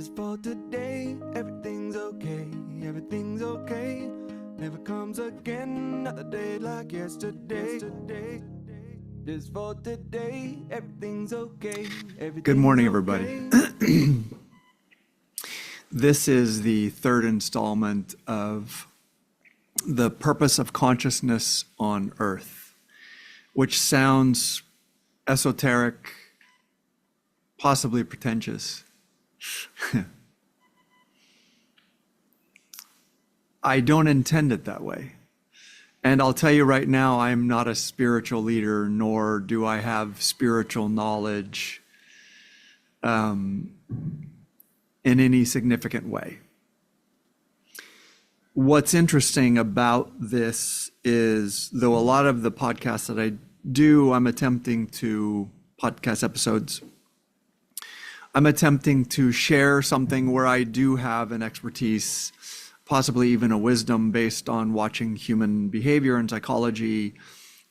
Just for today, everything's okay, everything's okay. Never comes again, another day like yesterday. Just for today, everything's okay. Good morning, everybody. This is the third installment of The Purpose of Consciousness on Earth, which sounds esoteric, possibly pretentious. I don't intend it that way. And I'll tell you right now, I'm not a spiritual leader, nor do I have spiritual knowledge in any significant way. What's interesting about this is, though a lot of the podcasts that I do, podcast episodes, I'm attempting to share something where I do have an expertise, possibly even a wisdom based on watching human behavior and psychology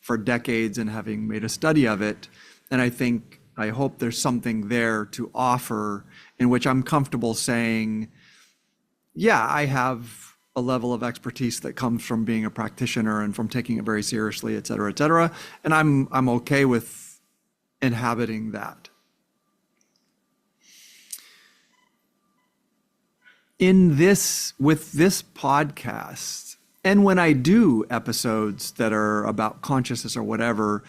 for decades and having made a study of it. And I hope there's something there to offer in which I'm comfortable saying, yeah, I have a level of expertise that comes from being a practitioner and from taking it very seriously, et cetera, et cetera. And I'm okay with inhabiting that. With this podcast, and when I do episodes that are about consciousness or whatever,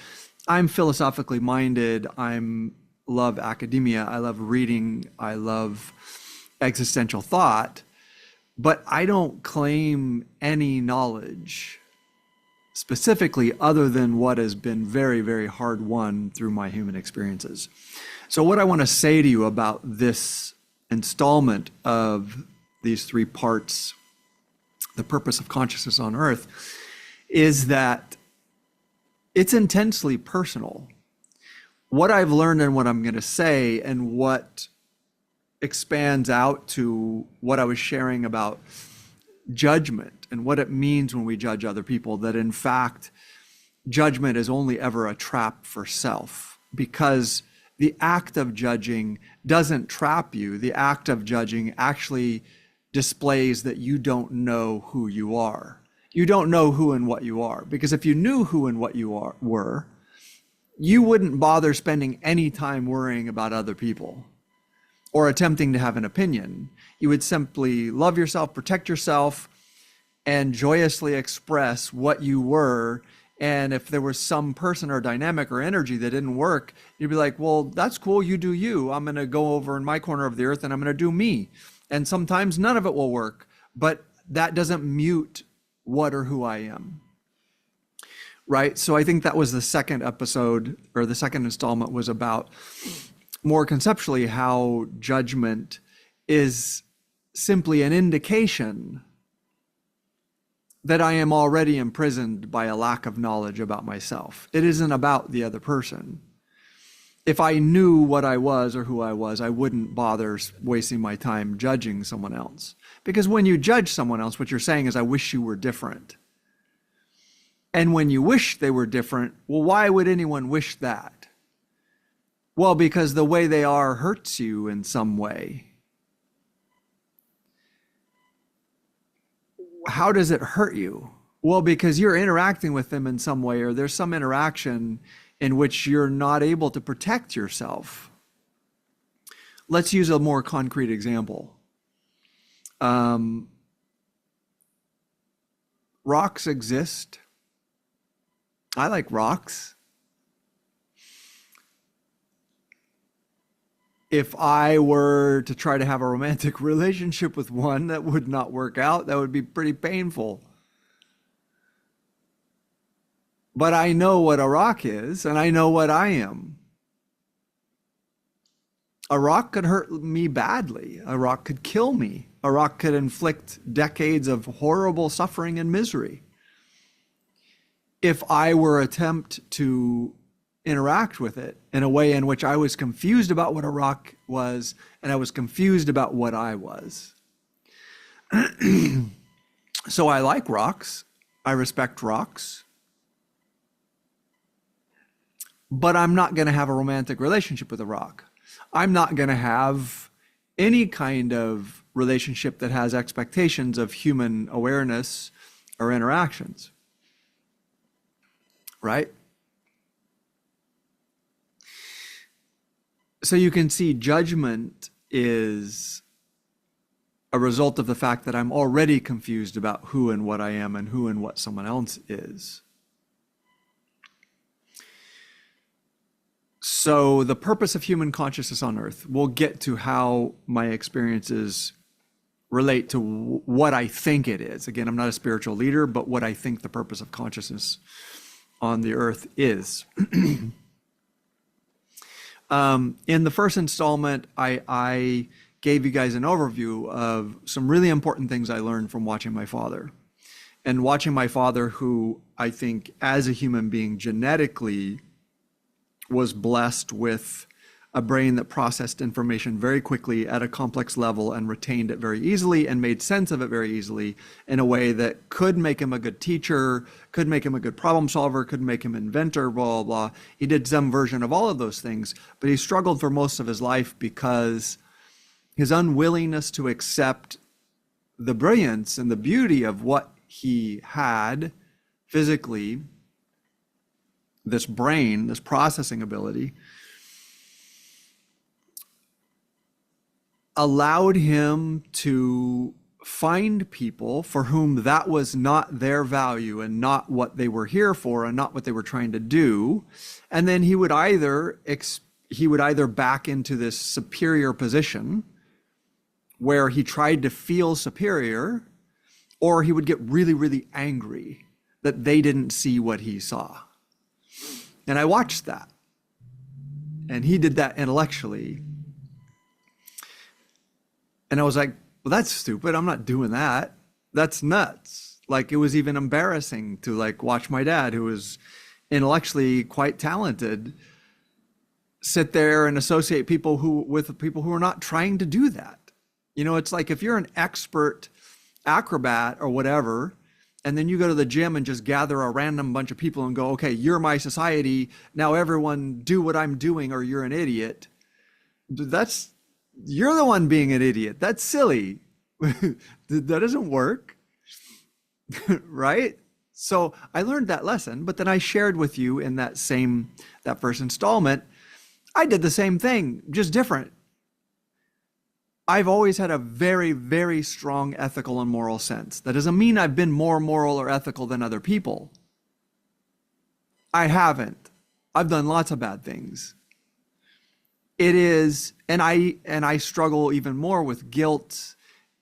I'm philosophically minded. Love academia. I love reading. I love existential thought, but I don't claim any knowledge specifically other than what has been very, very hard won through my human experiences. So what I want to say to you about this installment of these three parts, the purpose of consciousness on Earth, is that it's intensely personal. What I've learned and what I'm going to say, and what expands out to what I was sharing about judgment and what it means when we judge other people, that in fact, judgment is only ever a trap for self, because the act of judging doesn't trap you. The act of judging actually displays that you don't know who you are. You don't know who and what you are, because if you knew who and what you were, you wouldn't bother spending any time worrying about other people or attempting to have an opinion. You would simply love yourself, protect yourself, and joyously express what you were. And if there was some person or dynamic or energy that didn't work, you'd be like, well, that's cool, you do you. I'm gonna go over in my corner of the earth and I'm gonna do me. And sometimes none of it will work, but that doesn't mute what or who I am, right? So I think that was the second episode, or the second installment, was about more conceptually how judgment is simply an indication that I am already imprisoned by a lack of knowledge about myself. It isn't about the other person. If I knew what I was or who I was, I wouldn't bother wasting my time judging someone else. Because when you judge someone else, what you're saying is, I wish you were different. And when you wish they were different, well, why would anyone wish that? Well, because the way they are hurts you in some way. How does it hurt you? Well, because you're interacting with them in some way, or there's some interaction in which you're not able to protect yourself. Let's use a more concrete example. Rocks exist. I like rocks. If I were to try to have a romantic relationship with one, that would not work out. That would be pretty painful. But I know what a rock is, and I know what I am. A rock could hurt me badly. A rock could kill me. A rock could inflict decades of horrible suffering and misery. If I were to attempt to interact with it in a way in which I was confused about what a rock was, and I was confused about what I was. So I like rocks. I respect rocks. But I'm not going to have a romantic relationship with a rock. I'm not going to have any kind of relationship that has expectations of human awareness or interactions, right? So you can see judgment is a result of the fact that I'm already confused about who and what I am and who and what someone else is. So the purpose of human consciousness on Earth, we'll get to how my experiences relate to what I think it is. Again, I'm not a spiritual leader, but what I think the purpose of consciousness on the Earth is. In the first installment, I gave you guys an overview of some really important things I learned from watching my father. And watching my father, who I think as a human being genetically was blessed with a brain that processed information very quickly at a complex level and retained it very easily and made sense of it very easily in a way that could make him a good teacher, could make him a good problem solver, could make him an inventor, blah, blah, blah. He did some version of all of those things, but he struggled for most of his life because his unwillingness to accept the brilliance and the beauty of what he had physically, this brain, this processing ability, allowed him to find people for whom that was not their value and not what they were here for and not what they were trying to do. And then he would either back into this superior position where he tried to feel superior, or he would get really, really angry that they didn't see what he saw. And I watched that. And he did that intellectually. And I was like, well, that's stupid. I'm not doing that. That's nuts. Like, it was even embarrassing to like watch my dad, who was intellectually quite talented, sit there and associate people with people who are not trying to do that. You know, it's like if you're an expert acrobat or whatever, and then you go to the gym and just gather a random bunch of people and go, okay, you're my society. Now everyone do what I'm doing or you're an idiot. You're the one being an idiot. That's silly. That doesn't work. Right? So I learned that lesson, but then I shared with you in that first installment, I did the same thing, just different. I've always had a very, very strong ethical and moral sense. That doesn't mean I've been more moral or ethical than other people. I haven't. I've done lots of bad things. It is, and I struggle even more with guilt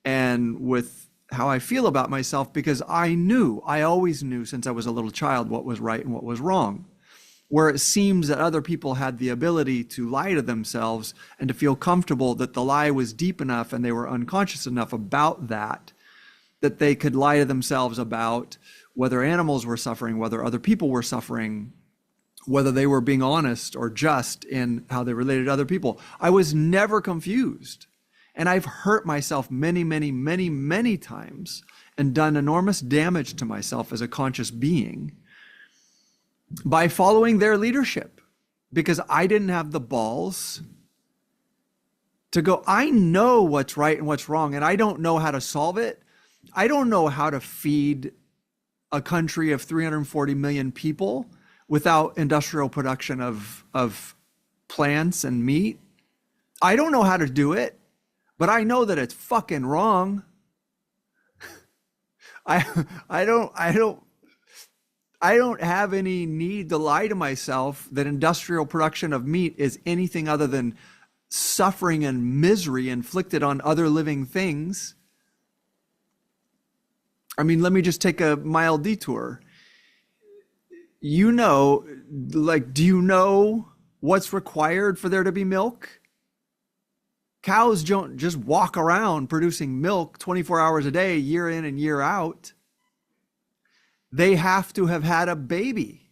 and with how I feel about myself, because I always knew since I was a little child what was right and what was wrong. Where it seems that other people had the ability to lie to themselves and to feel comfortable that the lie was deep enough and they were unconscious enough about that they could lie to themselves about whether animals were suffering, whether other people were suffering, whether they were being honest or just in how they related to other people. I was never confused. And I've hurt myself many, many, many, many times and done enormous damage to myself as a conscious being by following their leadership, because I didn't have the balls to go, I know what's right and what's wrong, and I don't know how to solve it. I don't know how to feed a country of 340 million people without industrial production of plants and meat. I don't know how to do it, but I know that it's fucking wrong. I don't have any need to lie to myself that industrial production of meat is anything other than suffering and misery inflicted on other living things. I mean, let me just take a mild detour. You know, like, do you know what's required for there to be milk? Cows don't just walk around producing milk 24 hours a day, year in and year out. They have to have had a baby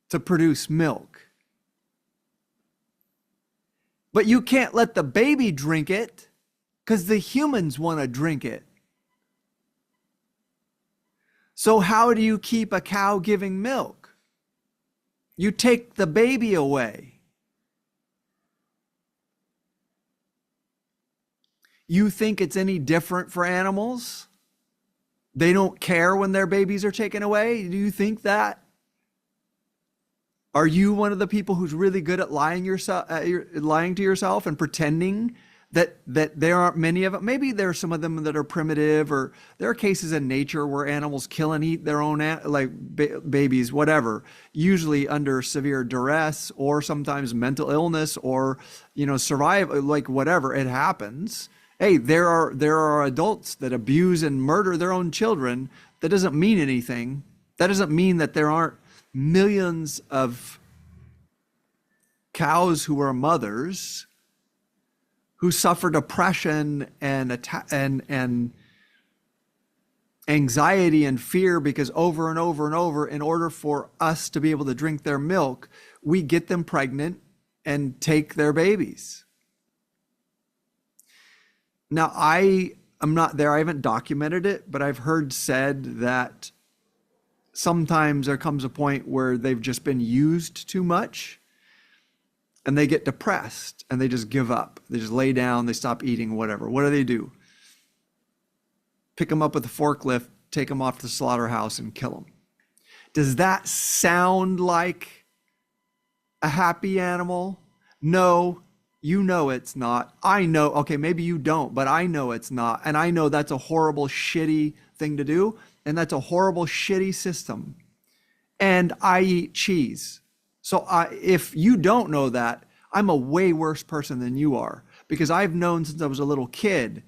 to produce milk. But you can't let the baby drink it because the humans want to drink it. So how do you keep a cow giving milk? You take the baby away. You think it's any different for animals? They don't care when their babies are taken away? Do you think that? Are you one of the people who's really good at lying to yourself and pretending that there aren't many of them? Maybe there are some of them that are primitive, or there are cases in nature where animals kill and eat their own babies, whatever, usually under severe duress or sometimes mental illness or survive, like whatever, it happens. Hey, there are adults that abuse and murder their own children. That doesn't mean anything. That doesn't mean that there aren't millions of cows who are mothers who suffer depression and anxiety and fear because over and over and over, in order for us to be able to drink their milk, we get them pregnant and take their babies. Now, I am not there. I haven't documented it, but I've heard said that sometimes there comes a point where they've just been used too much and they get depressed and they just give up. They just lay down, they stop eating, whatever. What do? Pick them up with a forklift, take them off to the slaughterhouse and kill them. Does that sound like a happy animal? No, you know it's not. I know, okay, maybe you don't, but I know it's not. And I know that's a horrible, shitty thing to do. And that's a horrible, shitty system. And I eat cheese. So if you don't know that, I'm a way worse person than you are, because I've known since I was a little kid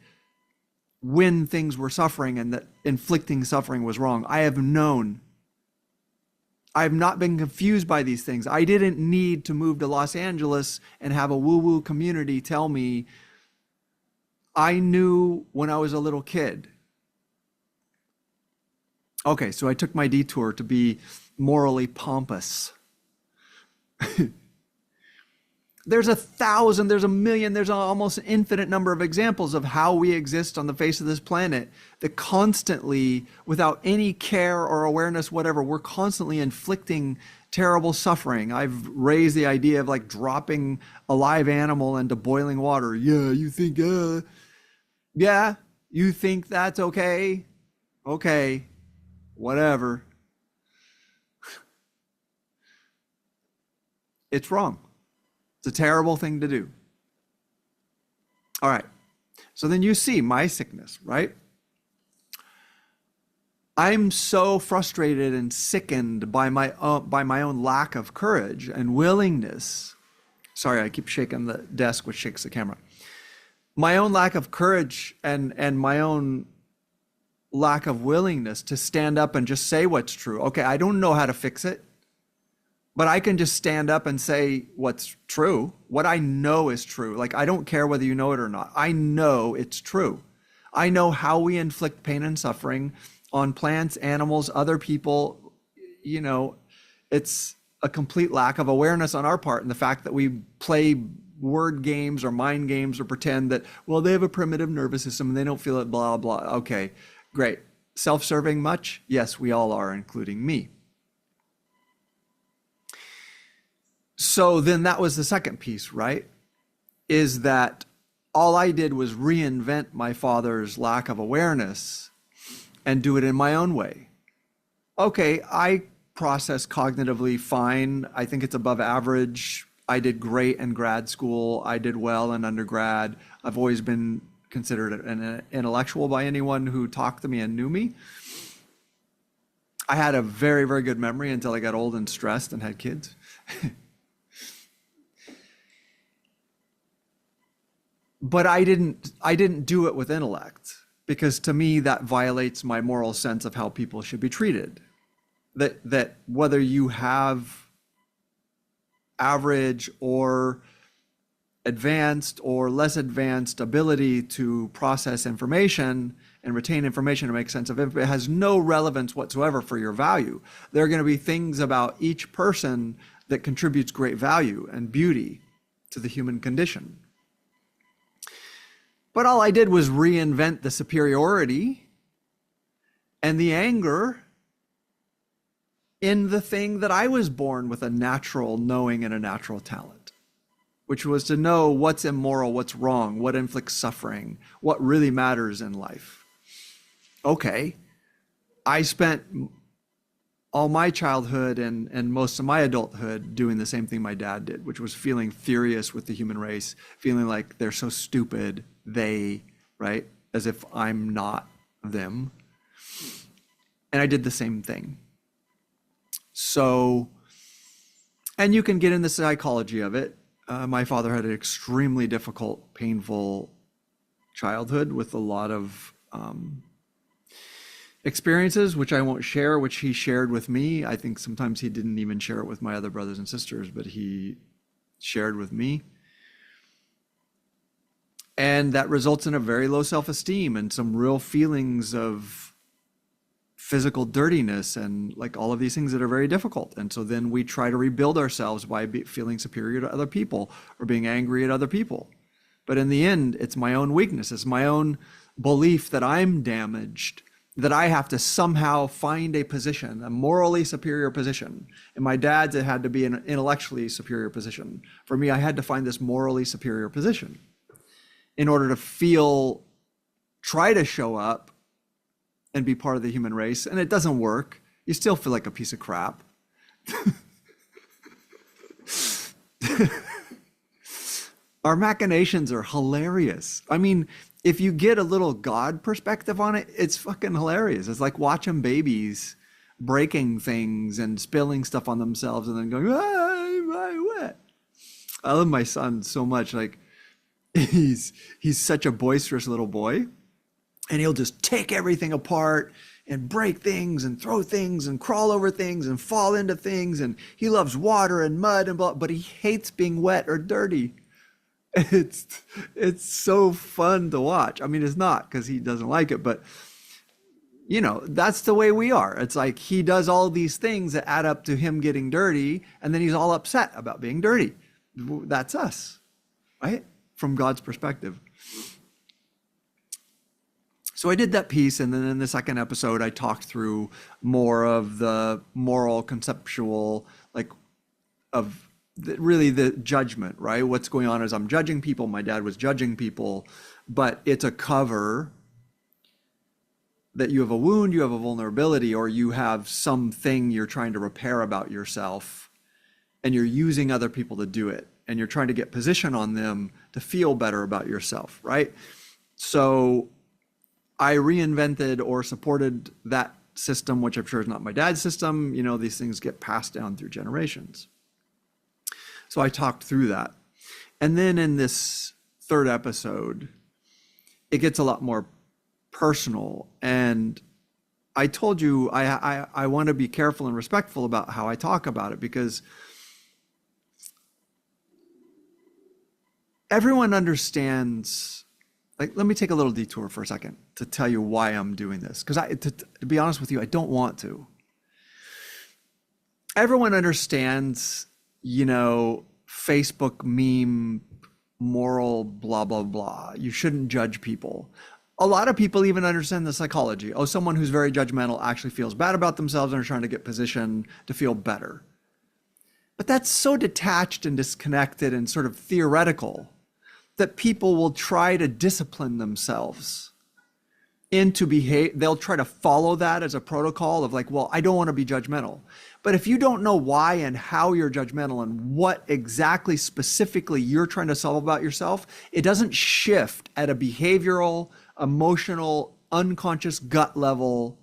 when things were suffering and that inflicting suffering was wrong. I have known. I have not been confused by these things. I didn't need to move to Los Angeles and have a woo-woo community tell me. I knew when I was a little kid. Okay, so I took my detour to be morally pompous. There's 1,000, there's 1,000,000, there's almost an infinite number of examples of how we exist on the face of this planet that constantly, without any care or awareness, whatever, we're constantly inflicting terrible suffering. I've raised the idea of like dropping a live animal into boiling water. Yeah, you think that's okay? Okay, whatever. It's wrong. It's a terrible thing to do. All right. So then you see my sickness, right? I'm so frustrated and sickened by my own lack of courage and willingness. Sorry, I keep shaking the desk, which shakes the camera. My own lack of courage and my own lack of willingness to stand up and just say what's true. Okay, I don't know how to fix it, but I can just stand up and say what's true, what I know is true. Like, I don't care whether you know it or not. I know it's true. I know how we inflict pain and suffering on plants, animals, other people. You know, it's a complete lack of awareness on our part, and the fact that we play word games or mind games or pretend that, well, they have a primitive nervous system and they don't feel it, blah, blah. Okay, great. Self-serving much? Yes, we all are, including me. So then that was the second piece, right? Is that all I did was reinvent my father's lack of awareness and do it in my own way. Okay, I process cognitively fine. I think it's above average. I did great in grad school. I did well in undergrad. I've always been considered an intellectual by anyone who talked to me and knew me. I had a very, very good memory until I got old and stressed and had kids. But I didn't do it with intellect, because to me that violates my moral sense of how people should be treated. That whether you have average or advanced or less advanced ability to process information and retain information to make sense of it, it has no relevance whatsoever for your value. There are going to be things about each person that contributes great value and beauty to the human condition. But all I did was reinvent the superiority and the anger in the thing that I was born with, a natural knowing and a natural talent. which was to know what's immoral, what's wrong, what inflicts suffering, what really matters in life. Okay, I spent all my childhood and most of my adulthood doing the same thing my dad did, which was feeling furious with the human race, feeling like they're so stupid, right? As if I'm not them. And I did the same thing. So, and you can get in the psychology of it. My father had an extremely difficult, painful childhood with a lot of experiences, which I won't share, which he shared with me. I think sometimes he didn't even share it with my other brothers and sisters, but he shared with me. And that results in a very low self-esteem and some real feelings of physical dirtiness and like all of these things that are very difficult. And so then we try to rebuild ourselves by feeling superior to other people or being angry at other people. But in the end, it's my own weakness. It's my own belief that I'm damaged, that I have to somehow find a position, a morally superior position. And my dad's, it had to be an intellectually superior position. For me, I had to find this morally superior position in order to try to show up and be part of the human race. And it doesn't work. You still feel like a piece of crap. Our machinations are hilarious. I mean, if you get a little God perspective on it, it's fucking hilarious. It's like watching babies breaking things and spilling stuff on themselves and then going, my wet. I love my son so much. Like he's such a boisterous little boy, and he'll just take everything apart and break things and throw things and crawl over things and fall into things. And he loves water and mud and blah, but he hates being wet or dirty. It's so fun to watch. I mean, it's not because he doesn't like it, but you know, that's the way we are. It's like he does all these things that add up to him getting dirty, and then he's all upset about being dirty. That's us, right? From God's perspective. So I did that piece, and then in the second episode, I talked through more of the moral, conceptual, like of really the judgment, right? What's going on is I'm judging people. My dad was judging people, but it's a cover that you have a wound, you have a vulnerability, or you have something you're trying to repair about yourself, and you're using other people to do it, and you're trying to get position on them to feel better about yourself, right? So I reinvented or supported that system, which I'm sure is not my dad's system. You know, these things get passed down through generations. So I talked through that. And then in this third episode, it gets a lot more personal. And I told you I want to be careful and respectful about how I talk about it, because everyone understands. Like, let me take a little detour for a second to tell you why I'm doing this. Because to be honest with you, I don't want to. Everyone understands, you know, Facebook meme, moral, blah, blah, blah. You shouldn't judge people. A lot of people even understand the psychology. Oh, someone who's very judgmental actually feels bad about themselves and are trying to get position to feel better. But that's so detached and disconnected and sort of theoretical that people will try to discipline themselves into behave. They'll try to follow that as a protocol of like, well, I don't want to be judgmental. But if you don't know why and how you're judgmental and what exactly specifically you're trying to solve about yourself, it doesn't shift at a behavioral, emotional, unconscious gut level,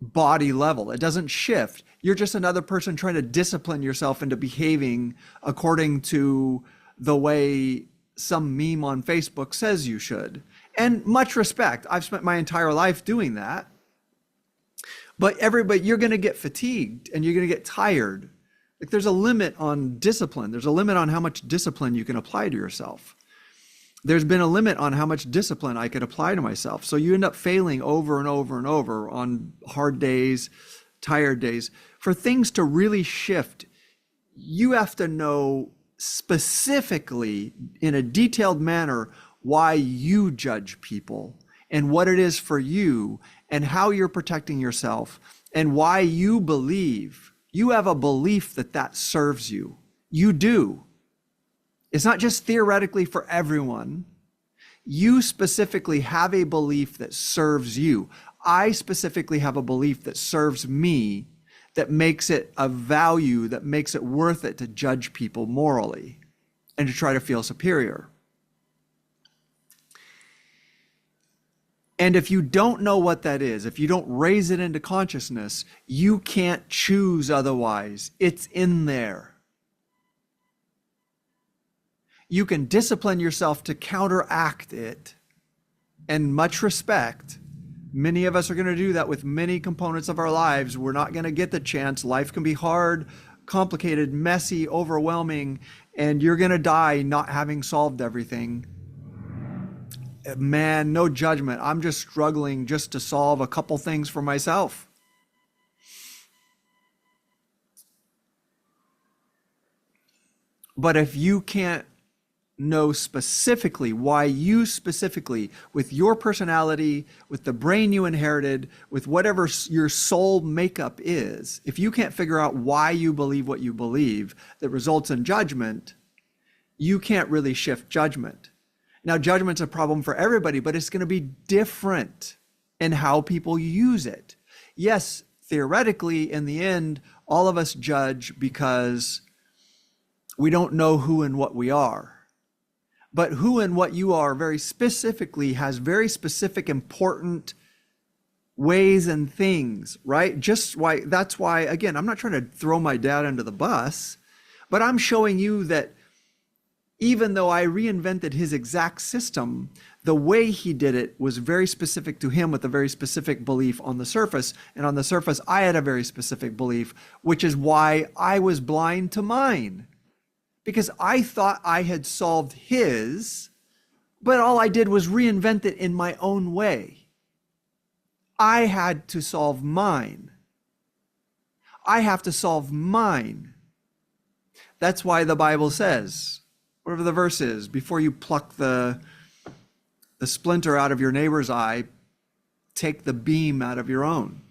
body level. It doesn't shift. You're just another person trying to discipline yourself into behaving according to the way some meme on Facebook says you should. And much respect. I've spent my entire life doing that. But you're going to get fatigued and you're going to get tired. Like, there's a limit on discipline. There's a limit on how much discipline you can apply to yourself. There's been a limit on how much discipline I could apply to myself. So you end up failing over and over and over on hard days, tired days. For things to really shift, you have to know specifically in a detailed manner why you judge people and what it is for you and how you're protecting yourself and why you believe. You have a belief that serves you. You do. It's not just theoretically for everyone. You specifically have a belief that serves you. I specifically have a belief that serves me, that makes it a value, that makes it worth it to judge people morally and to try to feel superior. And if you don't know what that is, if you don't raise it into consciousness, you can't choose otherwise. It's in there. You can discipline yourself to counteract it, and much respect. Many of us are going to do that with many components of our lives. We're not going to get the chance. Life can be hard, complicated, messy, overwhelming, and you're going to die not having solved everything. Man, no judgment. I'm just struggling just to solve a couple things for myself. But if you can't know specifically why you specifically, with your personality, with the brain you inherited, with whatever your soul makeup is, if you can't figure out why you believe what you believe that results in judgment, you can't really shift judgment. Now, judgment's a problem for everybody, but it's going to be different in how people use it. Yes, theoretically, in the end, all of us judge because we don't know who and what we are. But who and what you are very specifically has very specific, important ways and things, right? That's why, again, I'm not trying to throw my dad under the bus, but I'm showing you that even though I reinvented his exact system, the way he did it was very specific to him with a very specific belief on the surface. And on the surface, I had a very specific belief, which is why I was blind to mine. Because I thought I had solved his, but all I did was reinvent it in my own way. I had to solve mine. I have to solve mine. That's why the Bible says, whatever the verse is, before you pluck the splinter out of your neighbor's eye, take the beam out of your own.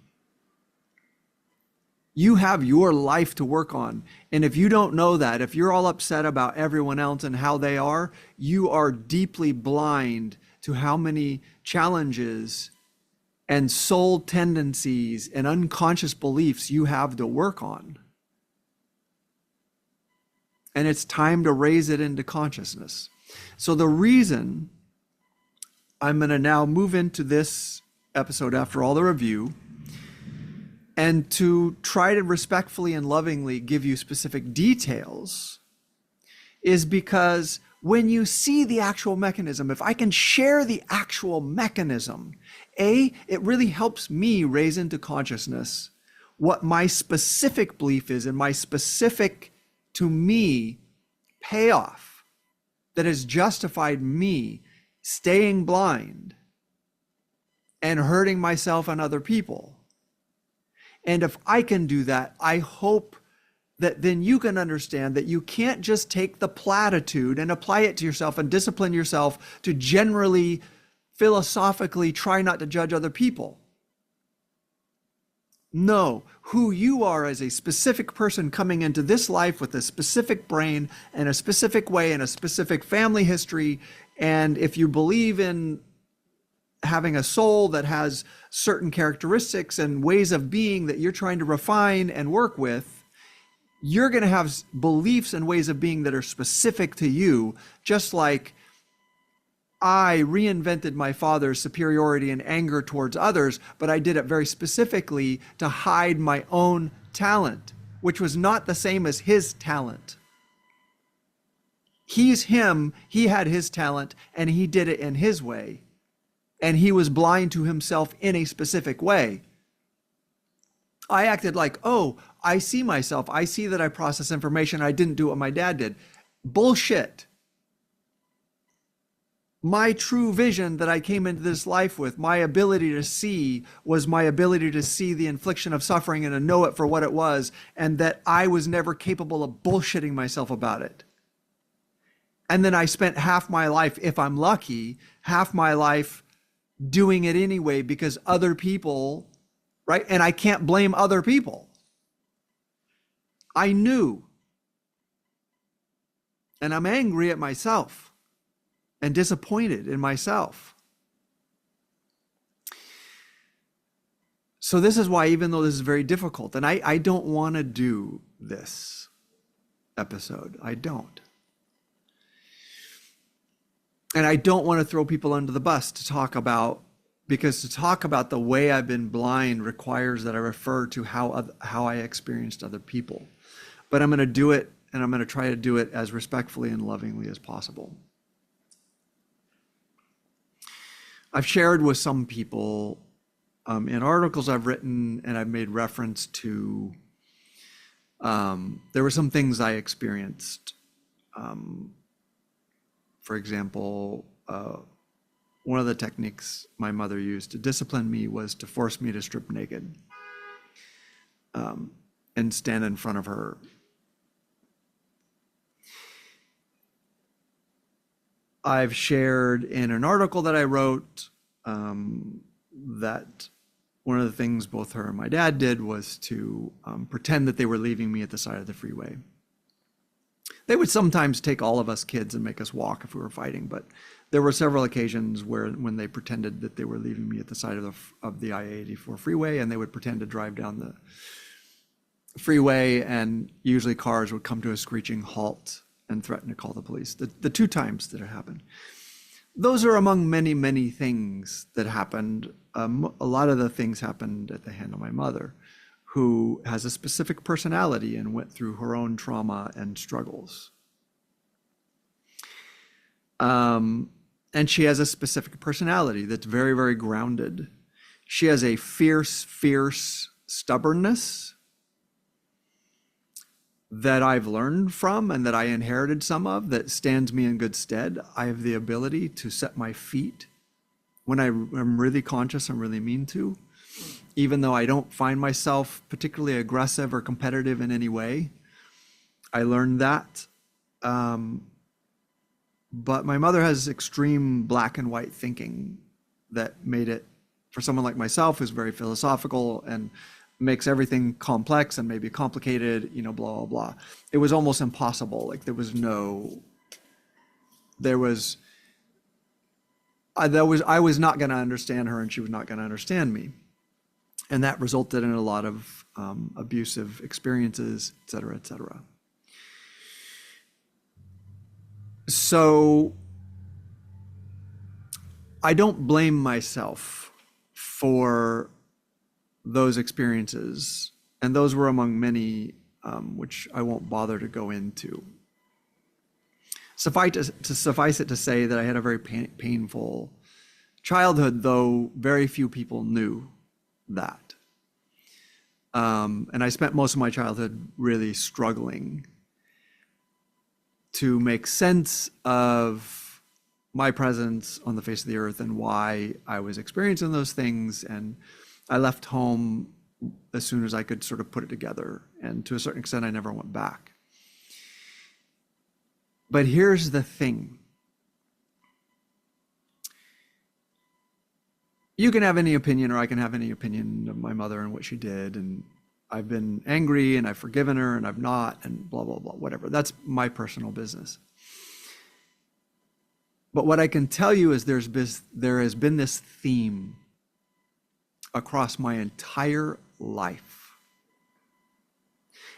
You have your life to work on. And if you don't know that, if you're all upset about everyone else and how they are, you are deeply blind to how many challenges and soul tendencies and unconscious beliefs you have to work on. And it's time to raise it into consciousness. So the reason I'm going to now move into this episode after all the review, and to try to respectfully and lovingly give you specific details, is because when you see the actual mechanism, if I can share the actual mechanism, it really helps me raise into consciousness what my specific belief is and my specific, to me, payoff that has justified me staying blind and hurting myself and other people. And if I can do that, I hope that then you can understand that you can't just take the platitude and apply it to yourself and discipline yourself to generally, philosophically try not to judge other people. No, who you are as a specific person coming into this life with a specific brain and a specific way and a specific family history. And if you believe in having a soul that has certain characteristics and ways of being that you're trying to refine and work with, you're going to have beliefs and ways of being that are specific to you, just like I reinvented my father's superiority and anger towards others, but I did it very specifically to hide my own talent, which was not the same as his talent. He's him, he had his talent, and he did it in his way. And he was blind to himself in a specific way. I acted like, oh, I see myself. I see that I process information. I didn't do what my dad did. Bullshit. My true vision that I came into this life with, my ability to see, was my ability to see the infliction of suffering and to know it for what it was, and that I was never capable of bullshitting myself about it. And then I spent half my life, if I'm lucky, half my life doing it anyway because other people, right? And I can't blame other people. I knew And I'm angry at myself and disappointed in myself. So this is why, even though this is very difficult, and I don't want to do this episode. I don't. And I don't want to throw people under the bus to talk about, because to talk about the way I've been blind requires that I refer to how I experienced other people. But I'm going to do it, and I'm going to try to do it as respectfully and lovingly as possible. I've shared with some people in articles I've written, and I've made reference to, there were some things I experienced. For example, one of the techniques my mother used to discipline me was to force me to strip naked and stand in front of her. I've shared in an article that I wrote that one of the things both her and my dad did was to pretend that they were leaving me at the side of the freeway. They would sometimes take all of us kids and make us walk if we were fighting, but there were several occasions when they pretended that they were leaving me at the side of the I-84 freeway, and they would pretend to drive down the freeway, and usually cars would come to a screeching halt and threaten to call the police. The two times that it happened. Those are among many, many things that happened. A lot of the things happened at the hand of my mother, who has a specific personality and went through her own trauma and struggles. And she has a specific personality that's very, very grounded. She has a fierce, fierce stubbornness that I've learned from and that I inherited some of that stands me in good stead. I have the ability to set my feet when I'm really conscious and really mean to, even though I don't find myself particularly aggressive or competitive in any way. I learned that. But my mother has extreme black and white thinking that made it, for someone like myself who's very philosophical and makes everything complex and maybe complicated, blah, blah, blah. It was almost impossible. Like I was not going to understand her, and she was not going to understand me. And that resulted in a lot of abusive experiences, et cetera, et cetera. So I don't blame myself for those experiences, and those were among many, which I won't bother to go into. Suffice it to say that I had a very painful childhood, though very few people knew that. And I spent most of my childhood really struggling to make sense of my presence on the face of the earth and why I was experiencing those things. And I left home as soon as I could sort of put it together. And to a certain extent, I never went back. But here's the thing. You can have any opinion, or I can have any opinion of my mother and what she did. And I've been angry, and I've forgiven her, and I've not, and blah, blah, blah, whatever. That's my personal business. But what I can tell you is there has been this theme across my entire life.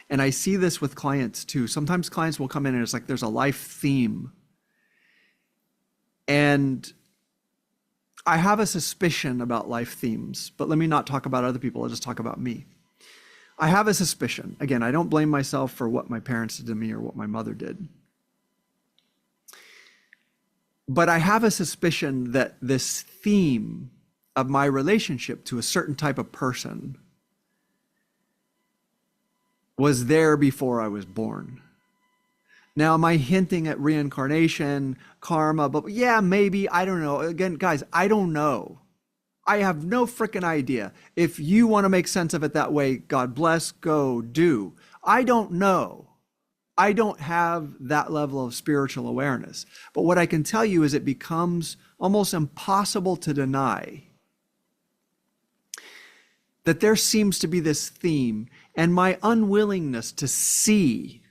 And I see this with clients too. Sometimes clients will come in and it's like there's a life theme. And I have a suspicion about life themes, but let me not talk about other people. I'll just talk about me. I have a suspicion. Again, I don't blame myself for what my parents did to me or what my mother did. But I have a suspicion that this theme of my relationship to a certain type of person was there before I was born. Now, am I hinting at reincarnation, karma? But yeah, maybe, I don't know. Again, guys, I don't know. I have no freaking idea. If you want to make sense of it that way, God bless, go do. I don't know. I don't have that level of spiritual awareness. But what I can tell you is it becomes almost impossible to deny that there seems to be this theme, and my unwillingness to see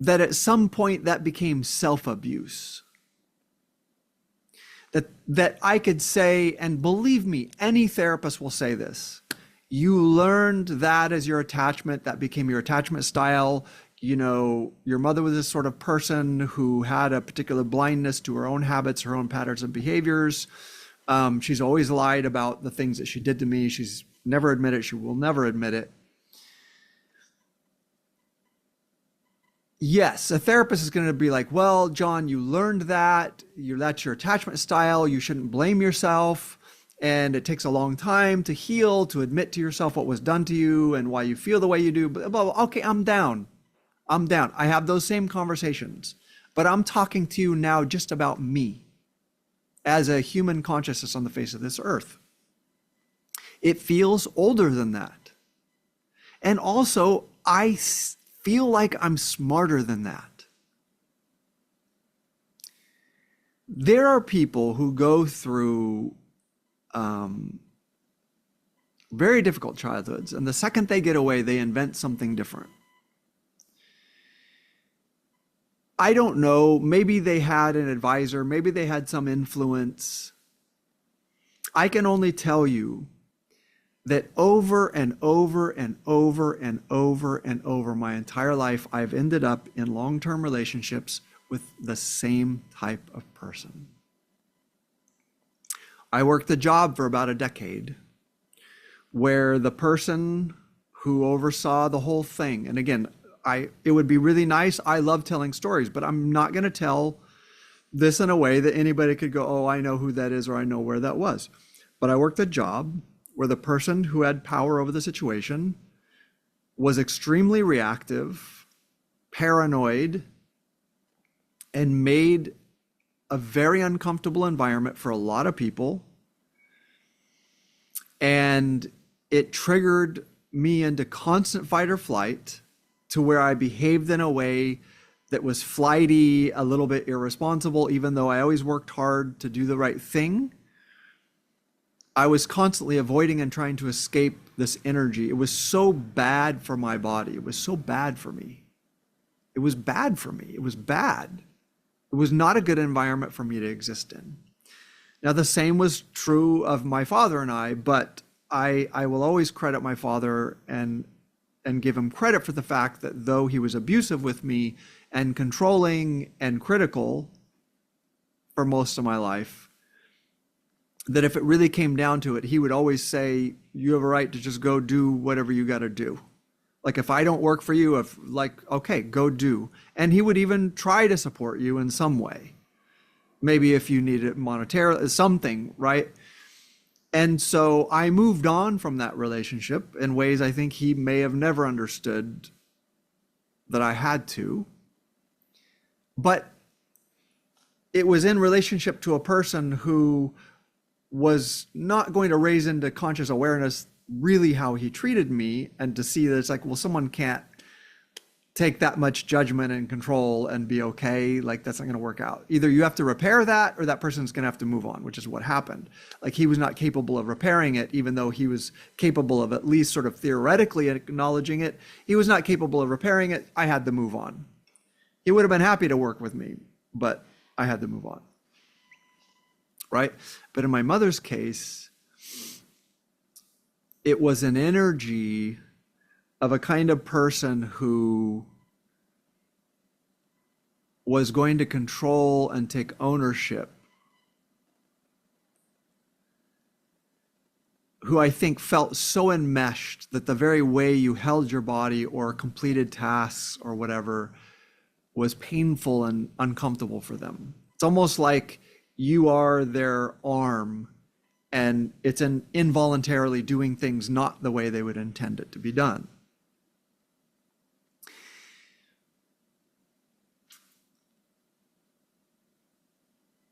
that at some point that became self-abuse. That I could say, and believe me, any therapist will say this, you learned that as your attachment, that became your attachment style. You know, your mother was this sort of person who had a particular blindness to her own habits, her own patterns and behaviors. She's always lied about the things that she did to me. She's never admitted it. She will never admit it. Yes, a therapist is going to be like, well, John, you learned that. That's your attachment style. You shouldn't blame yourself. And it takes a long time to heal, to admit to yourself what was done to you and why you feel the way you do. But okay, I'm down. I have those same conversations. But I'm talking to you now just about me as a human consciousness on the face of this earth. It feels older than that. And also, I feel like I'm smarter than that. There are people who go through very difficult childhoods, and the second they get away, they invent something different. I don't know, maybe they had an advisor, maybe they had some influence. I can only tell you that over and over and over and over and over my entire life, I've ended up in long-term relationships with the same type of person. I worked a job for about a decade where the person who oversaw the whole thing, and again, it would be really nice. I love telling stories, but I'm not going to tell this in a way that anybody could go, oh, I know who that is, or I know where that was. But I worked a job where the person who had power over the situation was extremely reactive, paranoid, and made a very uncomfortable environment for a lot of people. And it triggered me into constant fight or flight to where I behaved in a way that was flighty, a little bit irresponsible, even though I always worked hard to do the right thing. I was constantly avoiding and trying to escape this energy. It was so bad for my body. It was so bad for me. It was bad for me. It was bad. It was not a good environment for me to exist in. Now, the same was true of my father and I, but I will always credit my father and give him credit for the fact that though he was abusive with me and controlling and critical for most of my life, that if it really came down to it, he would always say, you have a right to just go do whatever you got to do. Like, if I don't work for you, okay, go do. And he would even try to support you in some way. Maybe if you need it monetarily, something, right? And so I moved on from that relationship in ways I think he may have never understood that I had to. But it was in relationship to a person who was not going to raise into conscious awareness really how he treated me, and to see that it's like, well, someone can't take that much judgment and control and be okay. Like, that's not going to work out. Either you have to repair that, or that person's going to have to move on, which is what happened. Like, he was not capable of repairing it, even though he was capable of at least sort of theoretically acknowledging it. He was not capable of repairing it. I had to move on. He would have been happy to work with me, but I had to move on. Right? But in my mother's case, it was an energy of a kind of person who was going to control and take ownership, who I think felt so enmeshed that the very way you held your body or completed tasks or whatever was painful and uncomfortable for them. It's almost like you are their arm, and it's involuntarily doing things not the way they would intend it to be done.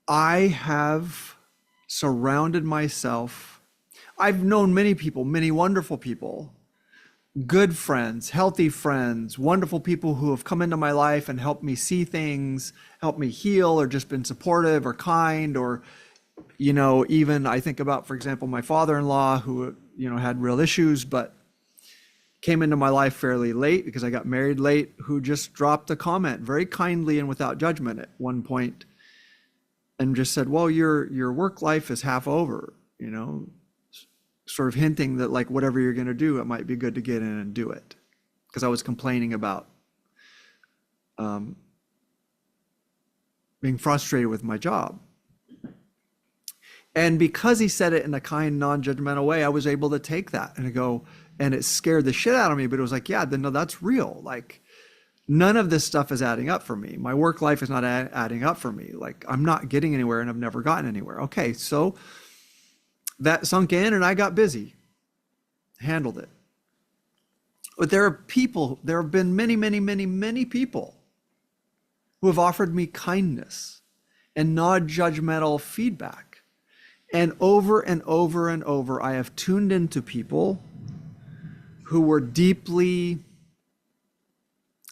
I have surrounded myself. I've known many people, many wonderful people, good friends, healthy friends, wonderful people who have come into my life and helped me see things, helped me heal, or just been supportive or kind, or, you know, even I think about, for example, my father-in-law who, you know, had real issues, but came into my life fairly late because I got married late, who just dropped a comment very kindly and without judgment at one point and just said, well, your work life is half over, you know, sort of hinting that like whatever you're going to do, it might be good to get in and do it. Because I was complaining about being frustrated with my job. And because he said it in a kind, non-judgmental way, I was able to take that and go, and it scared the shit out of me, but it was like, yeah, then no, that's real. Like, none of this stuff is adding up for me. My work life is not adding up for me. Like, I'm not getting anywhere and I've never gotten anywhere. Okay, so that sunk in and I got busy, handled it. But there have been many, many, many, many people who have offered me kindness and non-judgmental feedback. And over and over and over, I have tuned into people who were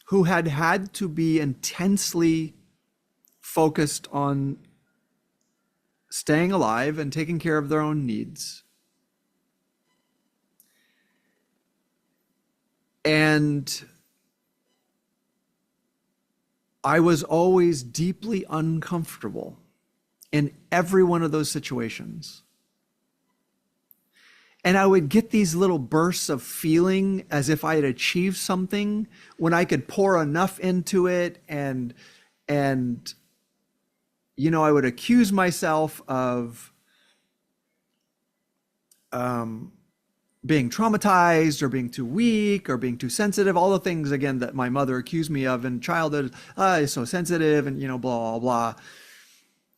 who had to be intensely focused on staying alive and taking care of their own needs. And I was always deeply uncomfortable in every one of those situations. And I would get these little bursts of feeling as if I had achieved something when I could pour enough into it, and you know, I would accuse myself of being traumatized or being too weak or being too sensitive, all the things, again, that my mother accused me of in childhood. You're so sensitive and, you know, blah, blah, blah.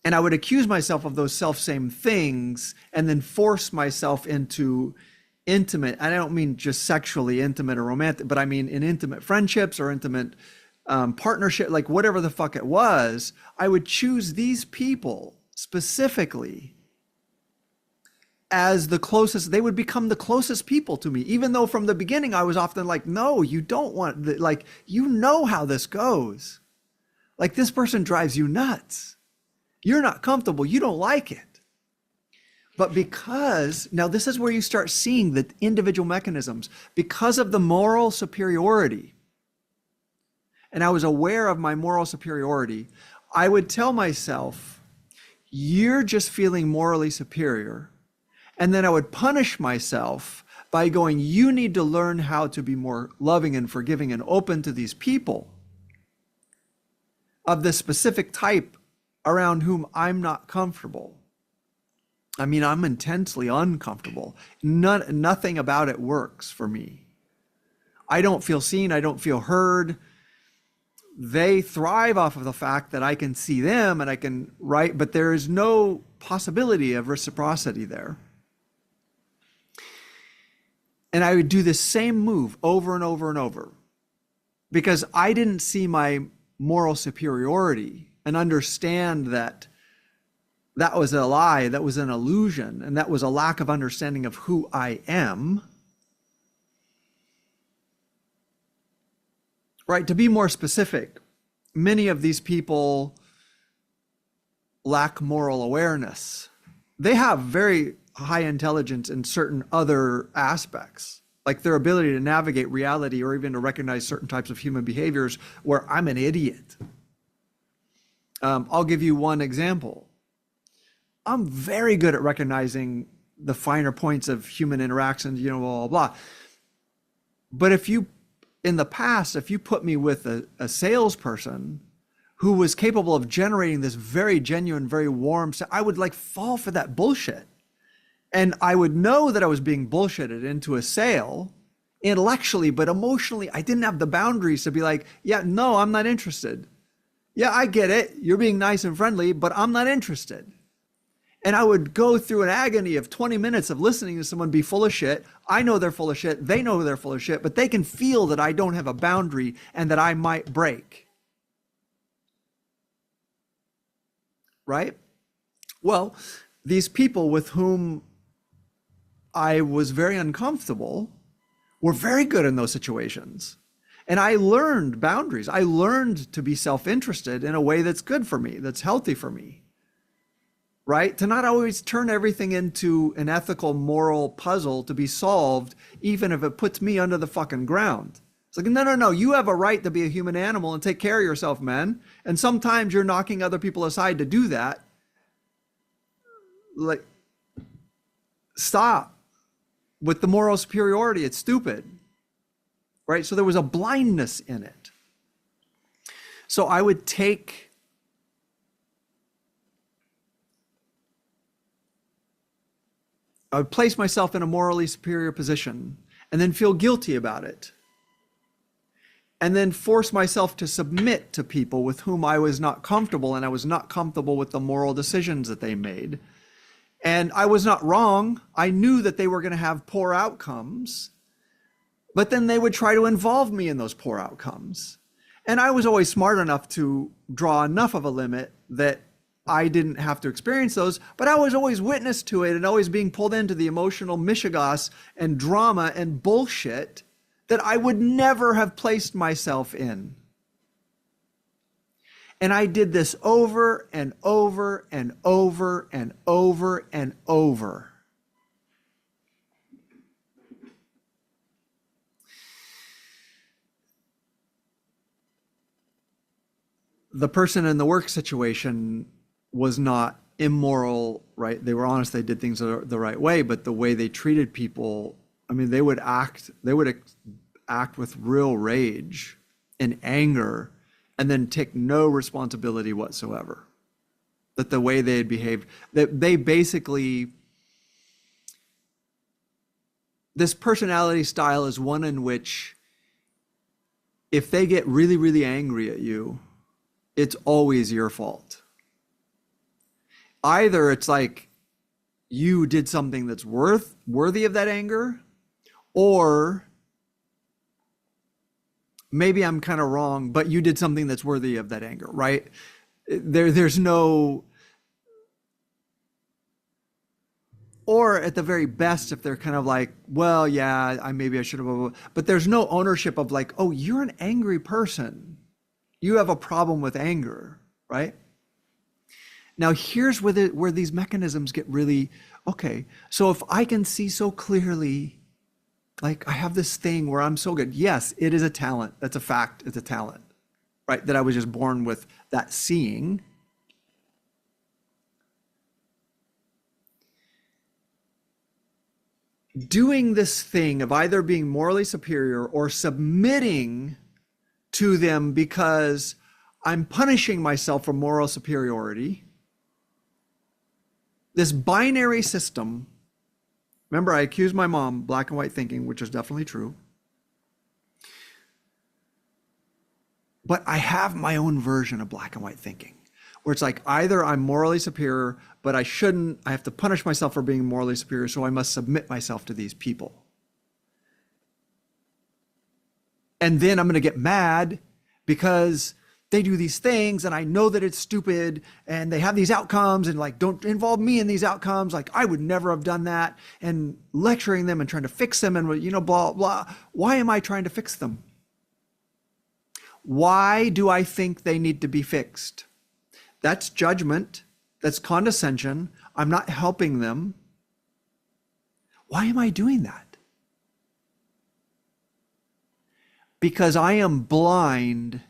And I would accuse myself of those same things and then force myself into intimate, and I don't mean just sexually intimate or romantic, but I mean in intimate friendships or intimate partnership, like whatever the fuck it was, I would choose these people specifically as the closest. They would become the closest people to me, even though from the beginning I was often like, no, you don't want, like, you know how this goes. Like, this person drives you nuts. You're not comfortable. You don't like it. But because, now this is where you start seeing the individual mechanisms, because of the moral superiority, and I was aware of my moral superiority, I would tell myself, you're just feeling morally superior. And then I would punish myself by going, you need to learn how to be more loving and forgiving and open to these people of this specific type around whom I'm not comfortable. I mean, I'm intensely uncomfortable. Nothing about it works for me. I don't feel seen. I don't feel heard. They thrive off of the fact that I can see them and I can write, but there is no possibility of reciprocity there. And I would do the same move over and over and over because I didn't see my moral superiority and understand that that was a lie, that was an illusion, and that was a lack of understanding of who I am. Right? To be more specific, many of these people lack moral awareness. They have very high intelligence in certain other aspects, like their ability to navigate reality or even to recognize certain types of human behaviors where I'm an idiot. I'll give you one example. I'm very good at recognizing the finer points of human interactions, you know, blah, blah, blah. But in the past, if you put me with a salesperson who was capable of generating this very genuine, very warm, I would like fall for that bullshit. And I would know that I was being bullshitted into a sale intellectually, but emotionally, I didn't have the boundaries to be like, yeah, no, I'm not interested. Yeah, I get it. You're being nice and friendly, but I'm not interested. And I would go through an agony of 20 minutes of listening to someone be full of shit. I know they're full of shit. They know they're full of shit, but they can feel that I don't have a boundary and that I might break. Right? Well, these people with whom I was very uncomfortable were very good in those situations. And I learned boundaries. I learned to be self-interested in a way that's good for me, that's healthy for me. right? To not always turn everything into an ethical, moral puzzle to be solved, even if it puts me under the fucking ground. It's like, no, no, no, you have a right to be a human animal and take care of yourself, man. And sometimes you're knocking other people aside to do that. Like, stop with the moral superiority. It's stupid, right? So there was a blindness in it. So I would place myself in a morally superior position and then feel guilty about it. And then force myself to submit to people with whom I was not comfortable, and I was not comfortable with the moral decisions that they made. And I was not wrong. I knew that they were going to have poor outcomes, but then they would try to involve me in those poor outcomes. And I was always smart enough to draw enough of a limit that I didn't have to experience those, but I was always witness to it and always being pulled into the emotional mishigas and drama and bullshit that I would never have placed myself in. And I did this over and over and over and over and over. The person in the work situation was not immoral, right? They were honest, they did things the right way, but the way they treated people, I mean, they would act with real rage and anger and then take no responsibility whatsoever. That the way they had behaved, that they basically, this personality style is one in which if they get really, really angry at you, it's always your fault. Either it's like you did something that's worthy of that anger, or maybe I'm kind of wrong, but you did something that's worthy of that anger, right? There's no, or at the very best, if they're kind of like, well, yeah, maybe I should have, but there's no ownership of like, oh, you're an angry person. You have a problem with anger, right? Now, here's where these mechanisms get really, okay, so if I can see so clearly, like I have this thing where I'm so good. Yes, it is a talent. That's a fact. It's a talent, right? That I was just born with that seeing. Doing this thing of either being morally superior or submitting to them because I'm punishing myself for moral superiority. This binary system. Remember, I accused my mom black and white thinking, which is definitely true. But I have my own version of black and white thinking, where it's like either I'm morally superior, but I have to punish myself for being morally superior, so I must submit myself to these people. And then I'm going to get mad because they do these things and I know that it's stupid and they have these outcomes and like, don't involve me in these outcomes. Like I would never have done that, and lecturing them and trying to fix them and, blah, blah. Why am I trying to fix them? Why do I think they need to be fixed? That's judgment. That's condescension. I'm not helping them. Why am I doing that? Because I am blind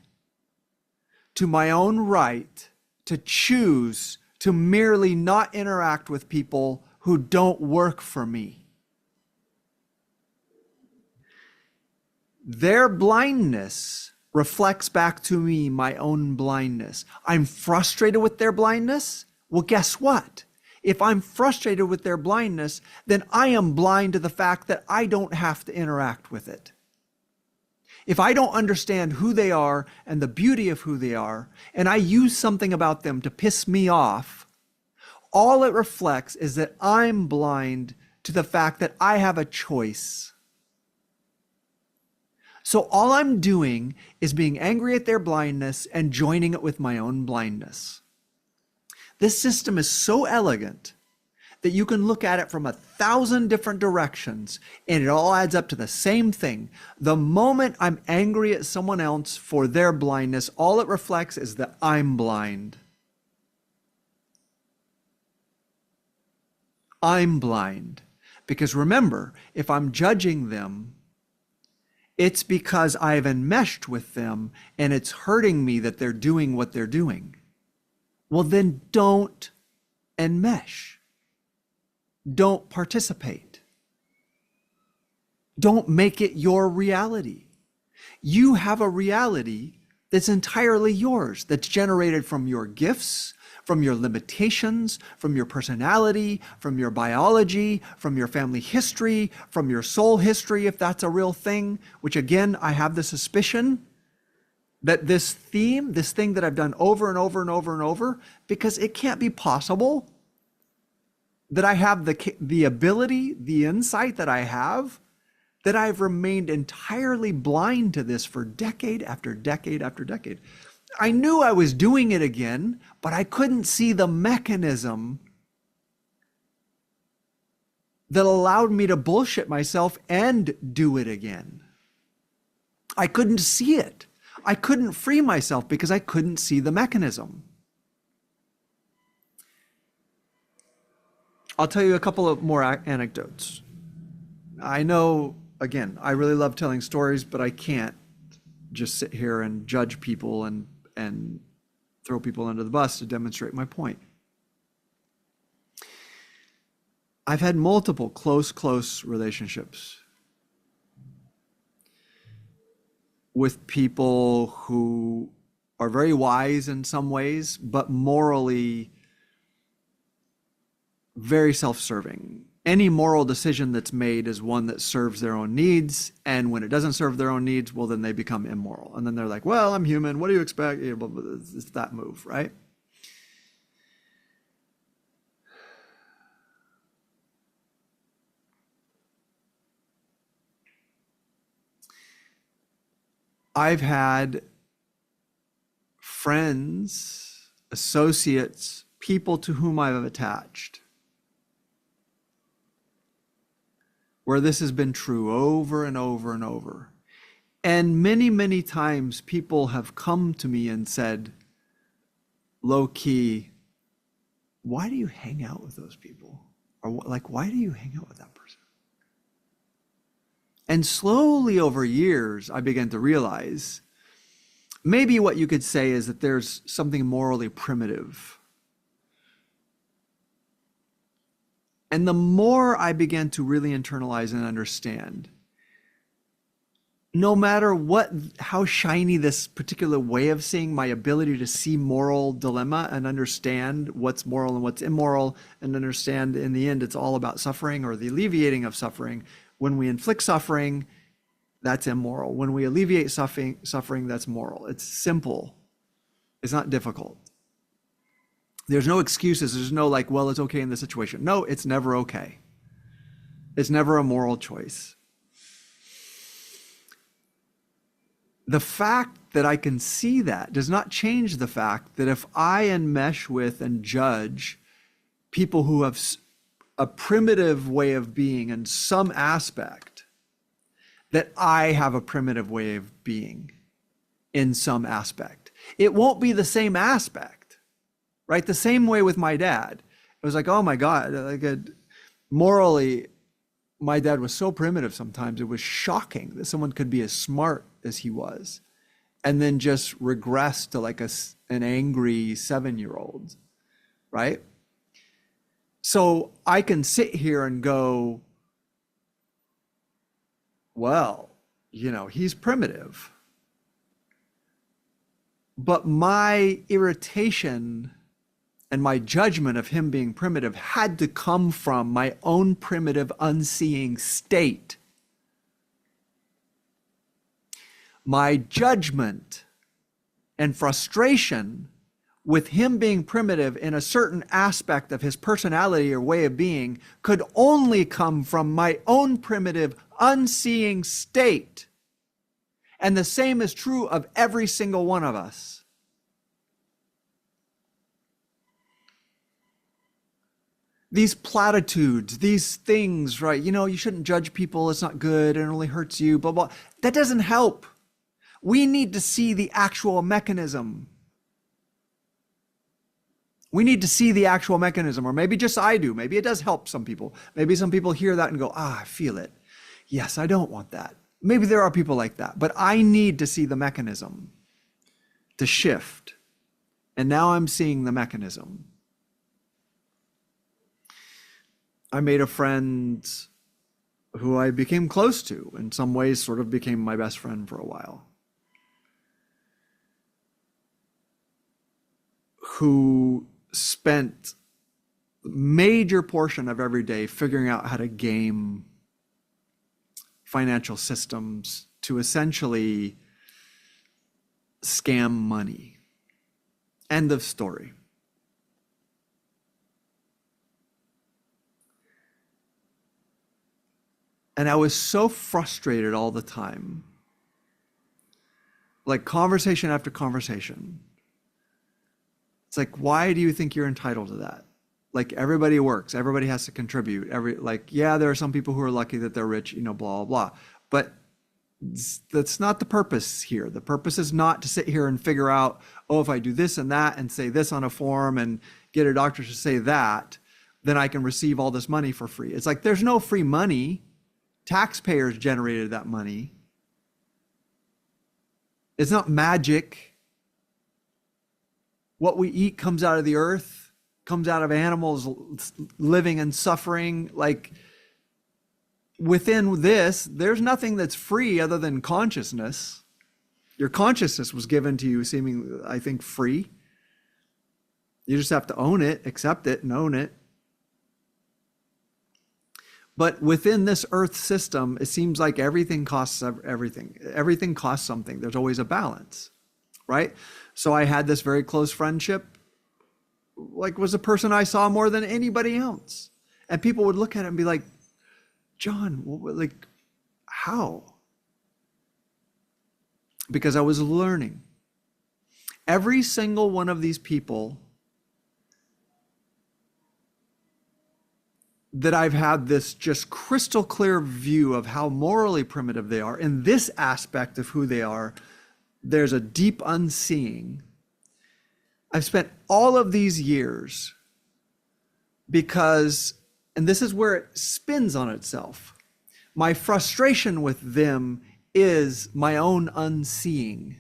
to my own right to choose to merely not interact with people who don't work for me. Their blindness reflects back to me my own blindness. I'm frustrated with their blindness. Well, guess what? If I'm frustrated with their blindness, then I am blind to the fact that I don't have to interact with it. If I don't understand who they are and the beauty of who they are, and I use something about them to piss me off, all it reflects is that I'm blind to the fact that I have a choice. So all I'm doing is being angry at their blindness and joining it with my own blindness. This system is so elegant that you can look at it from 1,000 different directions and it all adds up to the same thing. The moment I'm angry at someone else for their blindness, all it reflects is that I'm blind. I'm blind. Because remember, if I'm judging them, it's because I've enmeshed with them and it's hurting me that they're doing what they're doing. Well, then don't enmesh. Don't participate. Don't make it your reality. You have a reality that's entirely yours, that's generated from your gifts, from your limitations, from your personality, from your biology, from your family history, from your soul history, if that's a real thing, which again, I have the suspicion that this theme, this thing that I've done over and over and over and over, because it can't be possible that I have the ability, the insight that I have, that I've remained entirely blind to this for decade after decade after decade. I knew I was doing it again, but I couldn't see the mechanism that allowed me to bullshit myself and do it again. I couldn't see it. I couldn't free myself because I couldn't see the mechanism. I'll tell you a couple of more anecdotes. I know, again, I really love telling stories, but I can't just sit here and judge people and throw people under the bus to demonstrate my point. I've had multiple close relationships with people who are very wise in some ways, but morally very self-serving. Any moral decision that's made is one that serves their own needs, and when it doesn't serve their own needs, well, then they become immoral. And then they're like, well, I'm human. What do you expect? It's that move, right? I've had friends, associates, people to whom I've attached, where this has been true over and over and over. And many times people have come to me and said, low key, why do you hang out with those people? Or like, why do you hang out with that person? And slowly over years, I began to realize maybe what you could say is that there's something morally primitive. And the more I began to really internalize and understand, no matter how shiny this particular way of seeing, my ability to see moral dilemma and understand what's moral and what's immoral, and understand in the end it's all about suffering or the alleviating of suffering. When we inflict suffering, that's immoral. When we alleviate suffering, that's moral. It's simple. It's not difficult. There's no excuses. There's no like, well, it's okay in this situation. No, it's never okay. It's never a moral choice. The fact that I can see that does not change the fact that if I enmesh with and judge people who have a primitive way of being in some aspect, that I have a primitive way of being in some aspect. It won't be the same aspect, right? The same way with my dad. It was like, oh my God, morally, my dad was so primitive sometimes. It was shocking that someone could be as smart as he was and then just regress to like an angry 7-year-old, right? So I can sit here and go, well, he's primitive. But my irritation and my judgment of him being primitive had to come from my own primitive, unseeing state. My judgment and frustration with him being primitive in a certain aspect of his personality or way of being could only come from my own primitive, unseeing state. And the same is true of every single one of us. These platitudes, these things, right? You shouldn't judge people. It's not good. It only hurts you, blah, blah. That doesn't help. We need to see the actual mechanism. We need to see the actual mechanism, or maybe just I do. Maybe it does help some people. Maybe some people hear that and go, I feel it. Yes, I don't want that. Maybe there are people like that, but I need to see the mechanism to shift. And now I'm seeing the mechanism. I made a friend who I became close to, in some ways sort of became my best friend for a while, who spent a major portion of every day figuring out how to game financial systems to essentially scam money. End of story. And I was so frustrated all the time. Like conversation after conversation. It's like, why do you think you're entitled to that? Like everybody works, everybody has to contribute. Yeah, there are some people who are lucky that they're rich, blah, blah, blah. But that's not the purpose here. The purpose is not to sit here and figure out, if I do this and that and say this on a form and get a doctor to say that, then I can receive all this money for free. It's like, there's no free money. Taxpayers generated that money. It's not magic. What we eat comes out of the earth, comes out of animals living and suffering. Like within this, there's nothing that's free other than consciousness. Your consciousness was given to you seeming, I think, free. You just have to own it, accept it, and own it. But within this earth system, it seems like everything costs everything. Everything costs something. There's always a balance, right? So I had this very close friendship, like was a person I saw more than anybody else. And people would look at it and be like, John, like, how? Because I was learning. Every single one of these people that I've had this just crystal clear view of how morally primitive they are in this aspect of who they are, there's a deep unseeing. I've spent all of these years because, and this is where it spins on itself, my frustration with them is my own unseeing.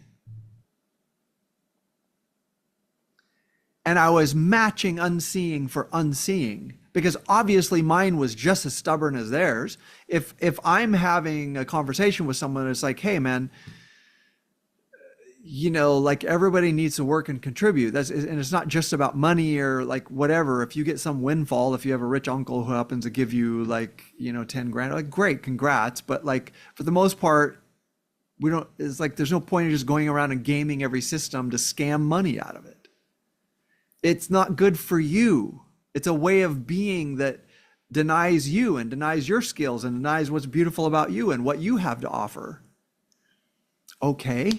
And I was matching unseeing for unseeing, because obviously mine was just as stubborn as theirs. If I'm having a conversation with someone that's like, hey man, like everybody needs to work and contribute. And it's not just about money or like whatever. If you get some windfall, if you have a rich uncle who happens to give you like, 10 grand, like great, congrats. But like for the most part, it's like, there's no point in just going around and gaming every system to scam money out of it. It's not good for you. It's a way of being that denies you and denies your skills and denies what's beautiful about you and what you have to offer. Okay,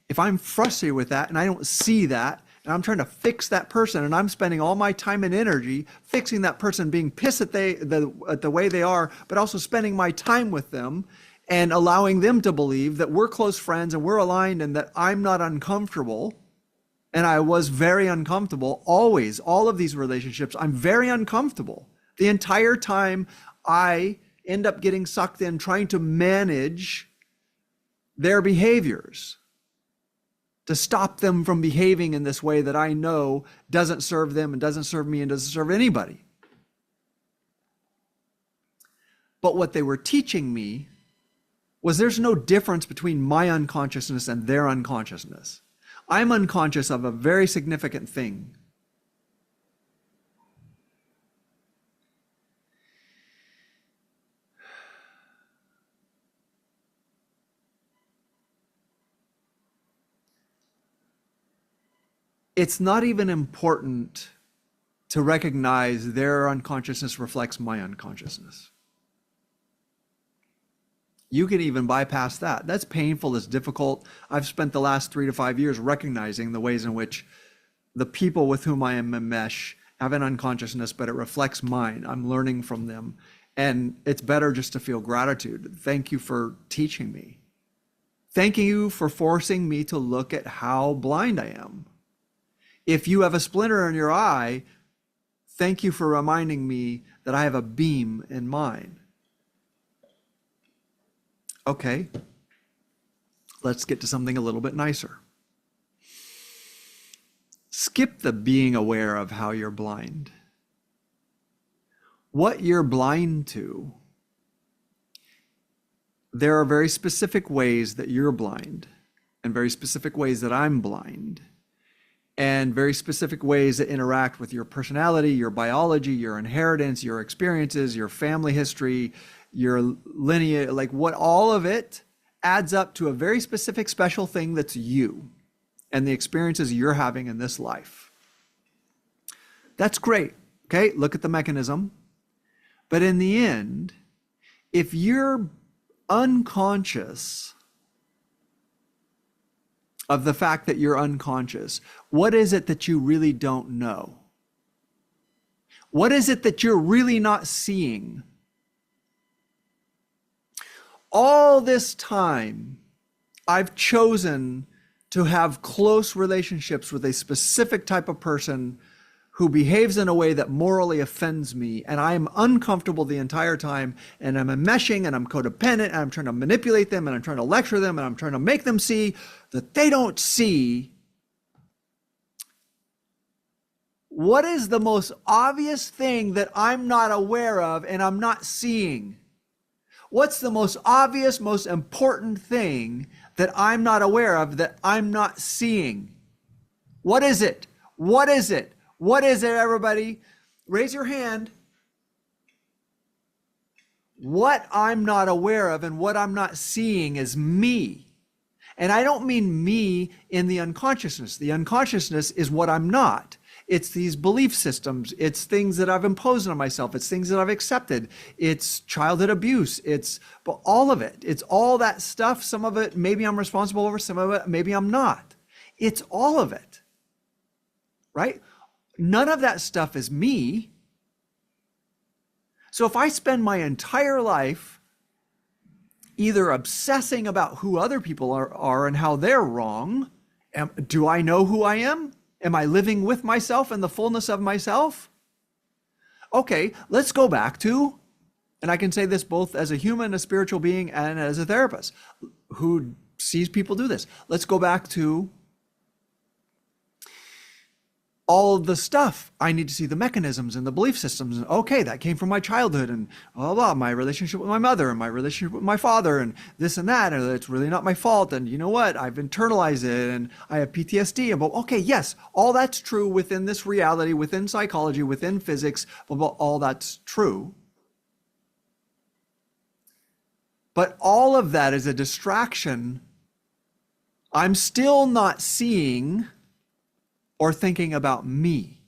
if I'm frustrated with that and I don't see that, and I'm trying to fix that person, and I'm spending all my time and energy fixing that person, being pissed at the way they are, but also spending my time with them and allowing them to believe that we're close friends and we're aligned and that I'm not uncomfortable. And I was very uncomfortable, always, all of these relationships, I'm very uncomfortable. The entire time I end up getting sucked in trying to manage their behaviors, to stop them from behaving in this way that I know doesn't serve them and doesn't serve me and doesn't serve anybody. But what they were teaching me was there's no difference between my unconsciousness and their unconsciousness. I'm unconscious of a very significant thing. It's not even important to recognize their unconsciousness reflects my unconsciousness. You can even bypass that. That's painful, it's difficult. I've spent the last 3 to 5 years recognizing the ways in which the people with whom I am enmesh have an unconsciousness, but it reflects mine. I'm learning from them. And it's better just to feel gratitude. Thank you for teaching me. Thank you for forcing me to look at how blind I am. If you have a splinter in your eye, thank you for reminding me that I have a beam in mine. Okay, let's get to something a little bit nicer. Skip the being aware of how you're blind. What you're blind to, there are very specific ways that you're blind, and very specific ways that I'm blind, and very specific ways that interact with your personality, your biology, your inheritance, your experiences, your family history, your lineage, like what all of it adds up to a very specific special thing that's you and the experiences you're having in this life. That's great. Okay, look at the mechanism. But in the end, if you're unconscious of the fact that you're unconscious, what is it that you really don't know? What is it that you're really not seeing? All this time, I've chosen to have close relationships with a specific type of person who behaves in a way that morally offends me, and I am uncomfortable the entire time, and I'm enmeshing, and I'm codependent, and I'm trying to manipulate them, and I'm trying to lecture them, and I'm trying to make them see that they don't see. What is the most obvious thing that I'm not aware of and I'm not seeing? What's the most obvious, most important thing that I'm not aware of that I'm not seeing? What is it? What is it? What is it, everybody? Raise your hand. What I'm not aware of and what I'm not seeing is me. And I don't mean me in the unconsciousness. The unconsciousness is what I'm not. It's these belief systems. It's things that I've imposed on myself. It's things that I've accepted. It's childhood abuse. It's all of it. It's all that stuff. Some of it, maybe I'm responsible over. Some of it, maybe I'm not. It's all of it, right? None of that stuff is me. So if I spend my entire life either obsessing about who other people are and how they're wrong, do I know who I am? Am I living with myself in the fullness of myself? Okay, let's go back to, and I can say this both as a human, a spiritual being, and as a therapist who sees people do this. Let's go back to all of the stuff. I need to see the mechanisms and the belief systems. And okay, that came from my childhood and blah, blah, my relationship with my mother and my relationship with my father and this and that. And it's really not my fault. And you know what? I've internalized it and I have PTSD. And okay, yes, all that's true within this reality, within psychology, within physics, all that's true. But all of that is a distraction. I'm still not seeing or thinking about me.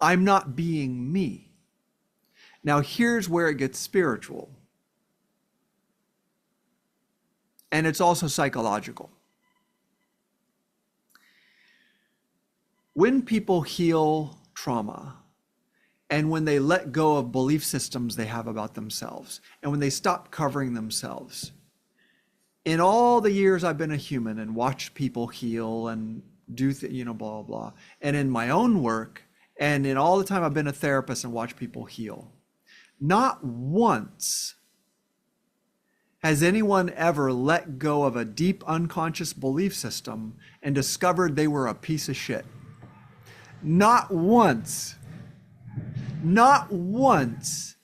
I'm not being me. Now here's where it gets spiritual. And it's also psychological. When people heal trauma, and when they let go of belief systems they have about themselves, and when they stop covering themselves, in all the years I've been a human and watched people heal and do blah, blah, blah. And in my own work, and in all the time I've been a therapist and watched people heal, not once has anyone ever let go of a deep unconscious belief system and discovered they were a piece of shit. Not once. Not once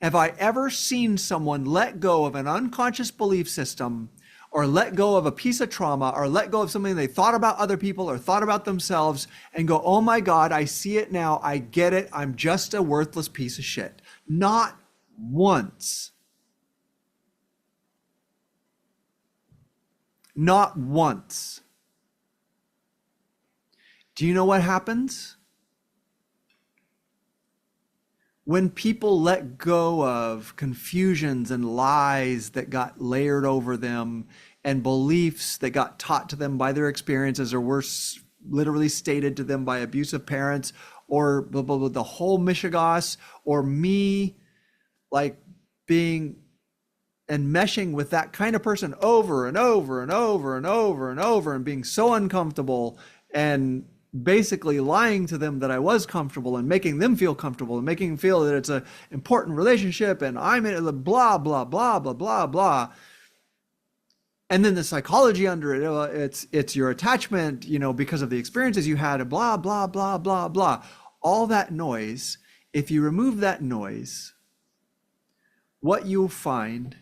have I ever seen someone let go of an unconscious belief system or let go of a piece of trauma, or let go of something they thought about other people or thought about themselves and go, oh my God, I see it now, I get it, I'm just a worthless piece of shit. Not once. Not once. Do you know what happens? When people let go of confusions and lies that got layered over them and beliefs that got taught to them by their experiences or were literally stated to them by abusive parents or the whole mishigas, or me like being and meshing with that kind of person over and over and over and over and over and being so uncomfortable and basically lying to them that I was comfortable and making them feel comfortable and making them feel that it's an important relationship and I'm in it, blah, blah, blah, blah, blah, blah. And then the psychology under it, it's your attachment, because of the experiences you had, blah, blah, blah, blah, blah. All that noise, if you remove that noise, what you'll find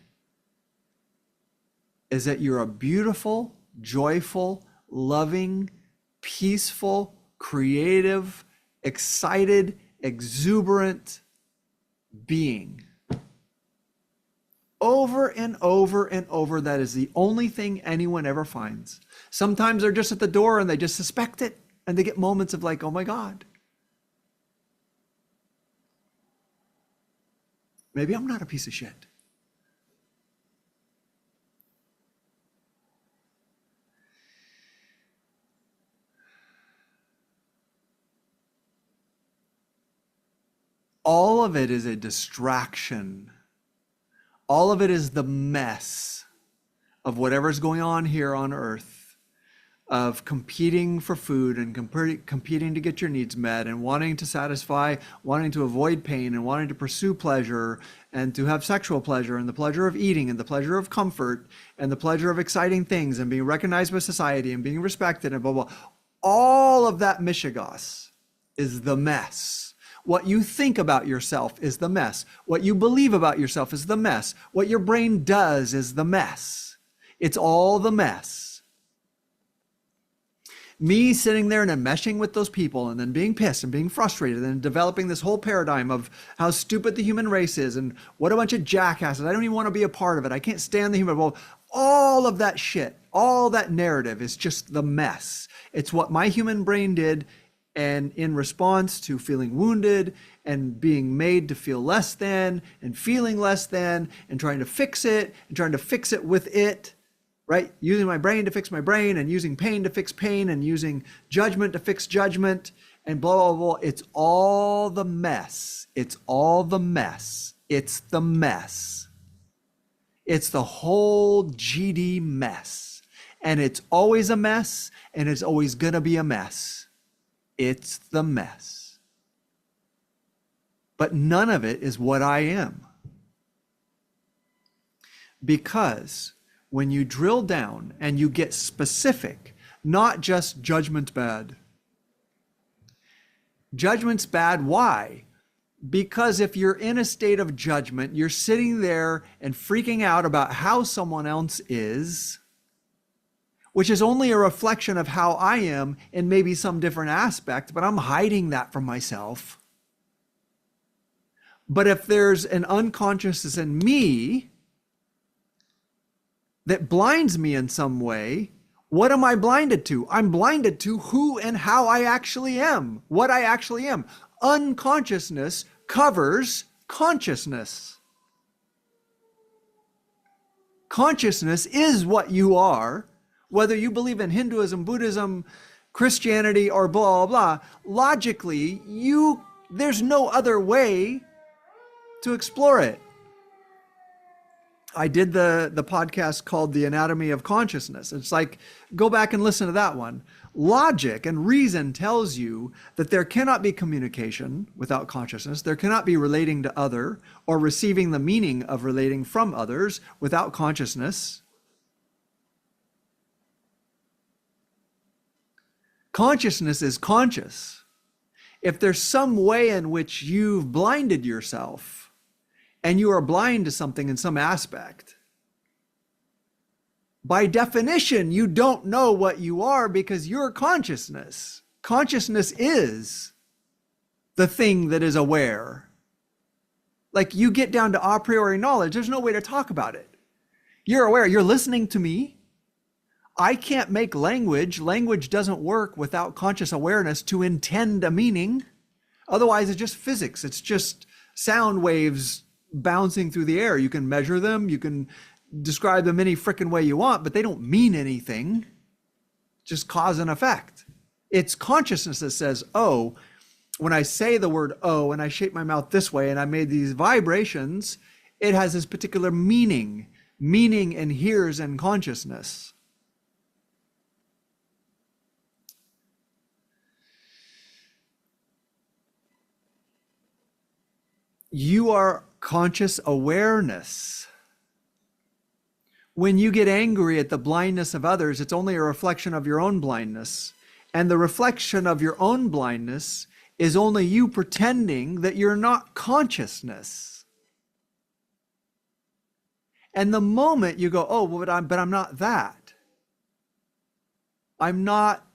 is that you're a beautiful, joyful, loving, peaceful, creative, excited, exuberant being. Over and over and over, that is the only thing anyone ever finds. Sometimes they're just at the door and they just suspect it and they get moments of like, oh my God. Maybe I'm not a piece of shit. All of it is a distraction. All of it is the mess of whatever's going on here on earth, of competing for food and competing to get your needs met and wanting to satisfy, wanting to avoid pain and wanting to pursue pleasure and to have sexual pleasure and the pleasure of eating and the pleasure of comfort and the pleasure of exciting things and being recognized by society and being respected and blah, blah. All of that mishigas is the mess. What you think about yourself is the mess. What you believe about yourself is the mess. What your brain does is the mess. It's all the mess. Me sitting there and enmeshing with those people and then being pissed and being frustrated and developing this whole paradigm of how stupid the human race is and what a bunch of jackasses. I don't even want to be a part of it. I can't stand the human. Well, all of that shit, all that narrative is just the mess. It's what my human brain did. And in response to feeling wounded and being made to feel less than and feeling less than and trying to fix it with it, right? Using my brain to fix my brain and using pain to fix pain and using judgment to fix judgment and blah, blah, blah. It's all the mess. It's all the mess. It's the mess. It's the whole GD mess. And it's always a mess and it's always gonna be a mess. It's the mess. But none of it is what I am. Because when you drill down and you get specific, not just judgment's bad. Judgment's bad, why? Because if you're in a state of judgment, you're sitting there and freaking out about how someone else is, which is only a reflection of how I am in maybe some different aspect, but I'm hiding that from myself. But if there's an unconsciousness in me that blinds me in some way, what am I blinded to? I'm blinded to who and how I actually am, what I actually am. Unconsciousness covers consciousness. Consciousness is what you are. Whether you believe in Hinduism, Buddhism, Christianity, or blah, blah, blah, logically, there's no other way to explore it. I did the podcast called The Anatomy of Consciousness. It's like, go back and listen to that one. Logic and reason tells you that there cannot be communication without consciousness. There cannot be relating to other or receiving the meaning of relating from others without consciousness. Consciousness is conscious. If there's some way in which you've blinded yourself and you are blind to something in some aspect, by definition, you don't know what you are because you're consciousness. Consciousness is the thing that is aware. Like you get down to a priori knowledge, there's no way to talk about it. You're aware, you're listening to me. I can't make language. Language doesn't work without conscious awareness to intend a meaning. Otherwise, it's just physics. It's just sound waves bouncing through the air. You can measure them. You can describe them any frickin' way you want, but they don't mean anything. Just cause and effect. It's consciousness that says, oh, when I say the word oh, and I shape my mouth this way, and I made these vibrations, it has this particular meaning. Meaning inheres in consciousness. You are conscious awareness. When you get angry at the blindness of others, it's only a reflection of your own blindness. And the reflection of your own blindness is only you pretending that you're not consciousness. And the moment you go, oh, well, but I'm not that. I'm not.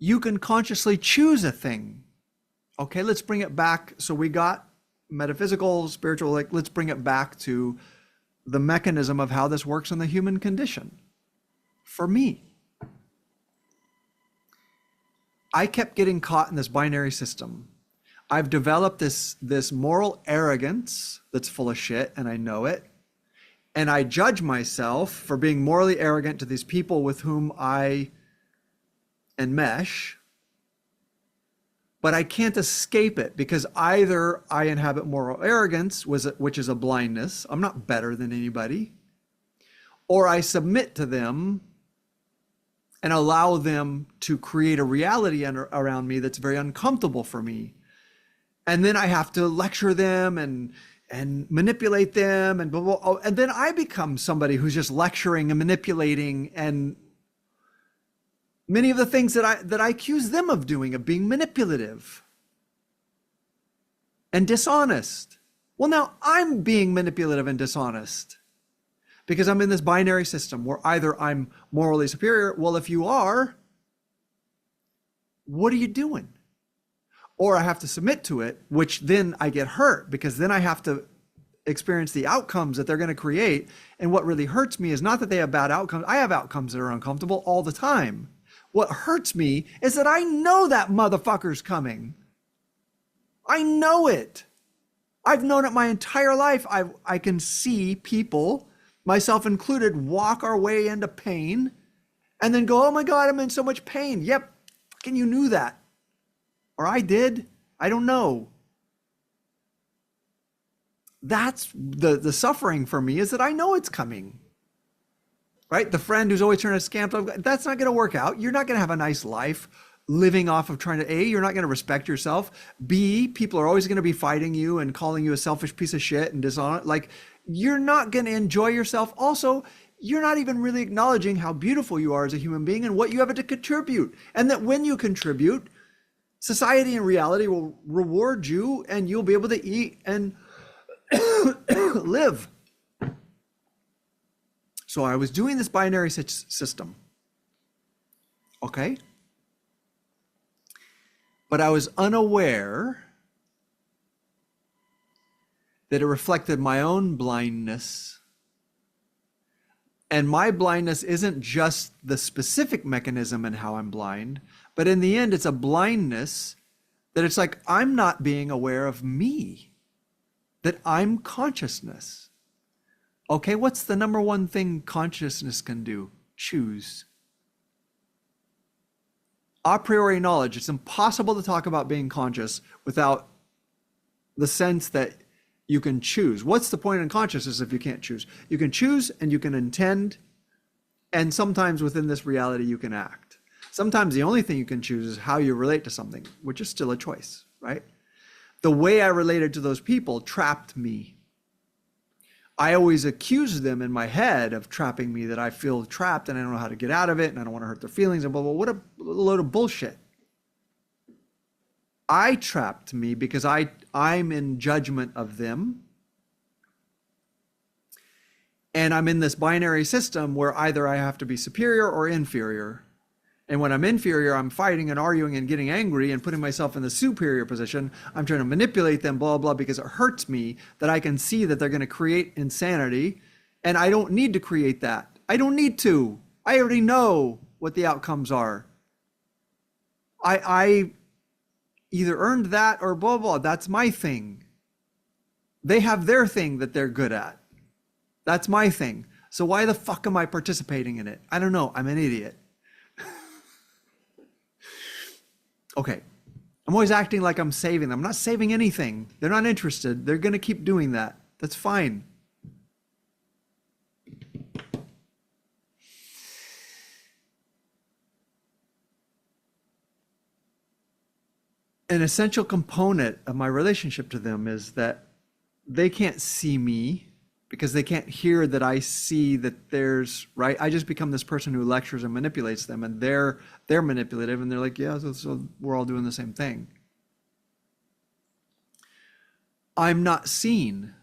You can consciously choose a thing. Okay, let's bring it back. So we got metaphysical, spiritual, like let's bring it back to the mechanism of how this works in the human condition. For me, I kept getting caught in this binary system. I've developed this moral arrogance that's full of shit, and I know it. And I judge myself for being morally arrogant to these people with whom I enmesh. But I can't escape it because either I inhabit moral arrogance, which is a blindness. I'm not better than anybody. Or I submit to them and allow them to create a reality around me that's very uncomfortable for me. And then I have to lecture them and manipulate them and blah, blah, blah. And then I become somebody who's just lecturing and manipulating, and many of the things that I accuse them of doing, of being manipulative and dishonest. Well, now I'm being manipulative and dishonest because I'm in this binary system where either I'm morally superior. Well, if you are, what are you doing? Or I have to submit to it, which then I get hurt because then I have to experience the outcomes that they're going to create. And what really hurts me is not that they have bad outcomes. I have outcomes that are uncomfortable all the time. What hurts me is that I know that motherfucker's coming. I know it. I've known it my entire life. I can see people, myself included, walk our way into pain and then go, oh my God, I'm in so much pain. Yep, fucking you knew that. Or I did. I don't know. That's the suffering for me, is that I know it's coming. Right? The friend who's always trying to scam, that's not going to work out. You're not going to have a nice life living off of trying to, A, you're not going to respect yourself. B, people are always going to be fighting you and calling you a selfish piece of shit and dishonest. Like, you're not going to enjoy yourself. Also, you're not even really acknowledging how beautiful you are as a human being and what you have to contribute. And that when you contribute, society and reality will reward you and you'll be able to eat and live. So I was doing this binary system. Okay? But I was unaware that it reflected my own blindness. And my blindness isn't just the specific mechanism in how I'm blind, but in the end, it's a blindness that it's like I'm not being aware of me, that I'm consciousness. Okay, what's the number one thing consciousness can do? Choose. A priori knowledge. It's impossible to talk about being conscious without the sense that you can choose. What's the point in consciousness if you can't choose? You can choose and you can intend, and sometimes within this reality you can act. Sometimes the only thing you can choose is how you relate to something, which is still a choice, right? The way I related to those people trapped me. I always accused them in my head of trapping me, that I feel trapped and I don't know how to get out of it and I don't want to hurt their feelings and blah, blah, blah. What a load of bullshit. I trapped me because I'm in judgment of them. And I'm in this binary system where either I have to be superior or inferior. And when I'm inferior, I'm fighting and arguing and getting angry and putting myself in the superior position. I'm trying to manipulate them, blah, blah, because it hurts me that I can see that they're going to create insanity. And I don't need to create that. I don't need to. I already know what the outcomes are. I either earned that or blah, blah. That's my thing. They have their thing that they're good at. That's my thing. So why the fuck am I participating in it? I don't know. I'm an idiot. Okay, I'm always acting like I'm saving them. I'm not saving anything. They're not interested. They're going to keep doing that. That's fine. an essential component of my relationship to them is that they can't see me because they can't hear that I see that there's right. I just become this person who lectures and manipulates them, and they're manipulative, and they're like, yeah, so we're all doing the same thing. I'm not seen.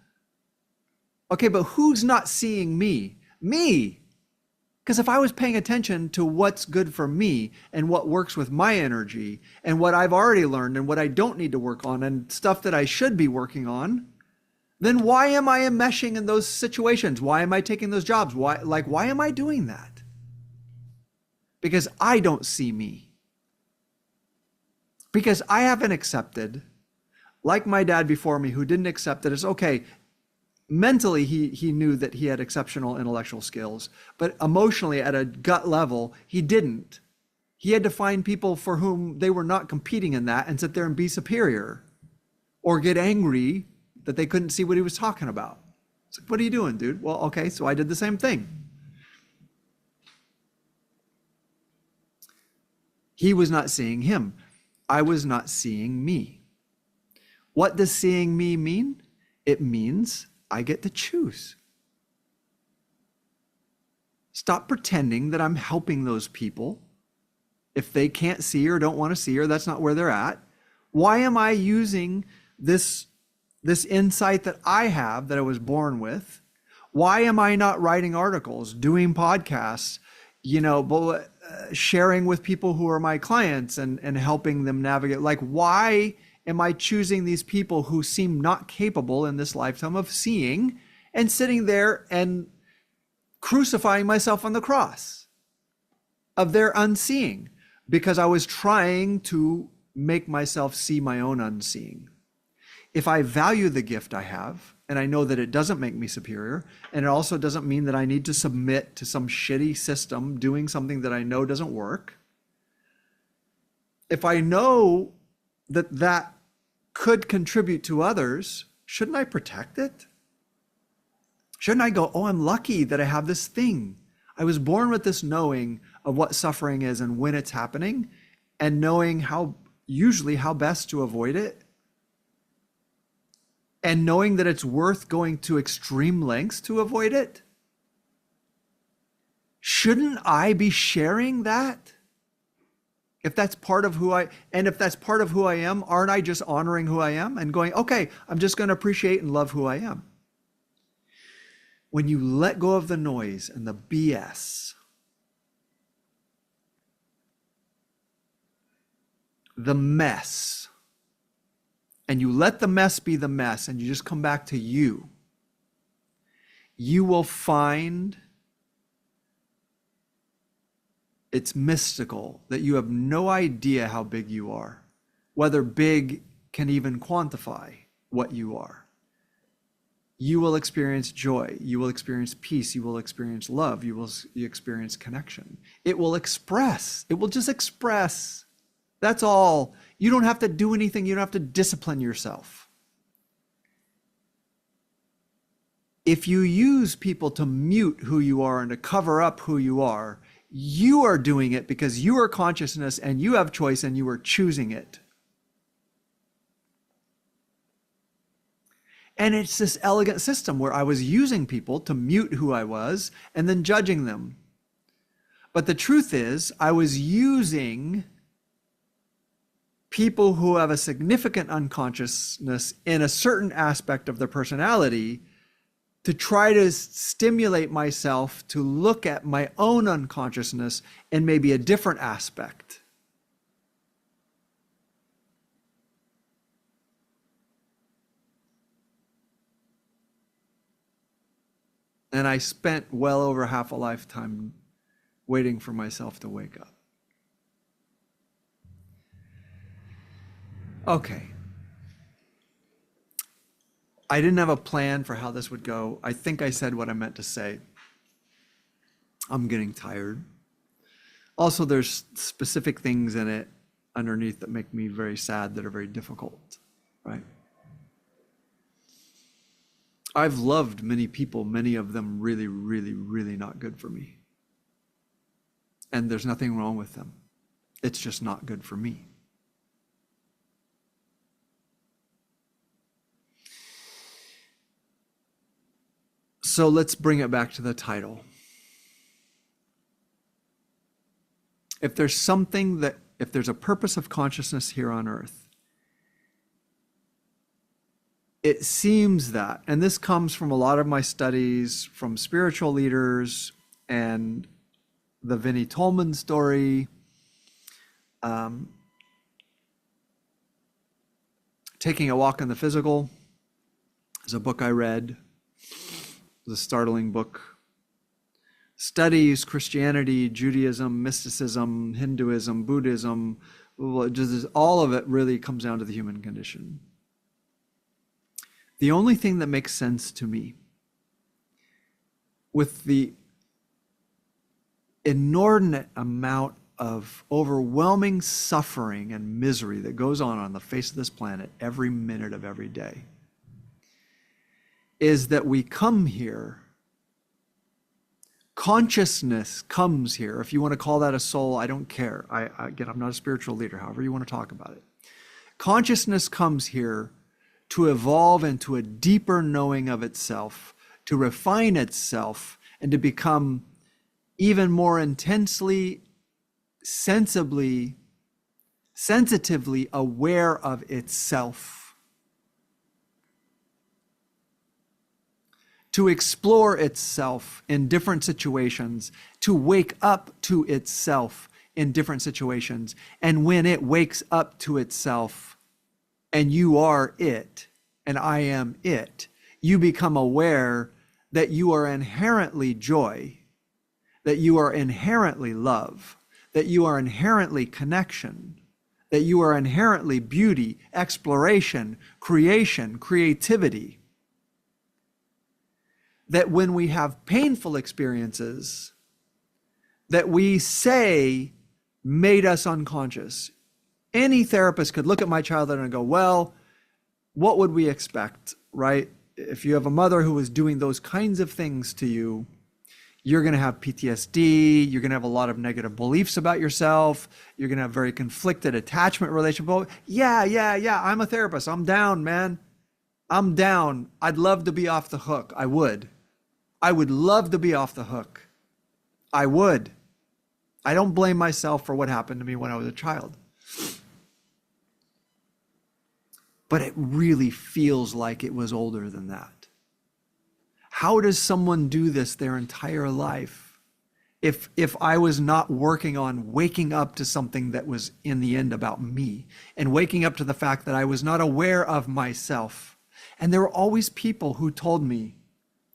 Okay, but who's not seeing me? Me. Because if I was paying attention to what's good for me and what works with my energy and what I've already learned and what I don't need to work on and stuff that I should be working on, then why am I enmeshing in those situations? Why am I taking those jobs? Why am I doing that? Because I don't see me. Because I haven't accepted, like my dad before me who didn't accept that it's okay. Mentally, he knew that he had exceptional intellectual skills, but emotionally at a gut level, he didn't. He had to find people for whom they were not competing in that and sit there and be superior or get angry that they couldn't see what he was talking about. It's like, what are you doing, dude? Well, okay, so I did the same thing. He was not seeing him. I was not seeing me. What does seeing me mean? It means I get to choose. Stop pretending that I'm helping those people. If they can't see or don't want to see or that's not where they're at, why am I using this insight that I have that I was born with? Why am I not writing articles, doing podcasts, sharing with people who are my clients and helping them navigate? Like, why am I choosing these people who seem not capable in this lifetime of seeing and sitting there and crucifying myself on the cross of their unseeing because I was trying to make myself see my own unseeing? If I value the gift I have, and I know that it doesn't make me superior, and it also doesn't mean that I need to submit to some shitty system doing something that I know doesn't work, if I know that could contribute to others, shouldn't I protect it? Shouldn't I go, oh, I'm lucky that I have this thing. I was born with this knowing of what suffering is and when it's happening, and knowing how best to avoid it, and knowing that it's worth going to extreme lengths to avoid it. Shouldn't I be sharing that? If that's part of who I am, aren't I just honoring who I am and going, okay, I'm just going to appreciate and love who I am? When you let go of the noise and the BS, the mess, and you let the mess be the mess and you just come back to you, you will find it's mystical that you have no idea how big you are, whether big can even quantify what you are. You will experience joy. You will experience peace. You will experience love. You experience connection. It will express. It will just express. That's all. You don't have to do anything. You don't have to discipline yourself. If you use people to mute who you are and to cover up who you are doing it because you are consciousness and you have choice and you are choosing it. And it's this elegant system where I was using people to mute who I was and then judging them. But the truth is, I was using people who have a significant unconsciousness in a certain aspect of their personality to try to stimulate myself to look at my own unconsciousness in maybe a different aspect. And I spent well over half a lifetime waiting for myself to wake up. Okay. I didn't have a plan for how this would go. I think I said what I meant to say. I'm getting tired. Also, there's specific things in it underneath that make me very sad, that are very difficult, right? I've loved many people, many of them really, really, really not good for me. And there's nothing wrong with them. It's just not good for me. So let's bring it back to the title. If there's a purpose of consciousness here on earth, it seems that, and this comes from a lot of my studies from spiritual leaders and the Vinnie Tolman story, Taking a Walk in the Physical is a book I read. It was a startling book. Studies Christianity, Judaism, mysticism, Hinduism, Buddhism, just all of it really comes down to the human condition. The only thing that makes sense to me, with the inordinate amount of overwhelming suffering and misery that goes on the face of this planet every minute of every day, is that we come here. Consciousness comes here. If you want to call that a soul, I don't care. Again, I'm not a spiritual leader, however you want to talk about it. Consciousness comes here to evolve into a deeper knowing of itself, to refine itself, and to become even more intensely, sensitively aware of itself. To explore itself in different situations, to wake up to itself in different situations. And when it wakes up to itself, and you are it, and I am it, you become aware that you are inherently joy, that you are inherently love, that you are inherently connection, that you are inherently beauty, exploration, creation, creativity. That when we have painful experiences that we say made us unconscious, any therapist could look at my childhood and go, well, what would we expect, right? If you have a mother who was doing those kinds of things to you, you're going to have PTSD, you're going to have a lot of negative beliefs about yourself, you're going to have very conflicted attachment relationship. Yeah, I'm a therapist. I'm down, man. I'm down. I'd love to be off the hook. I would love to be off the hook. I would. I don't blame myself for what happened to me when I was a child. But it really feels like it was older than that. How does someone do this their entire life if I was not working on waking up to something that was in the end about me, and waking up to the fact that I was not aware of myself? And there were always people who told me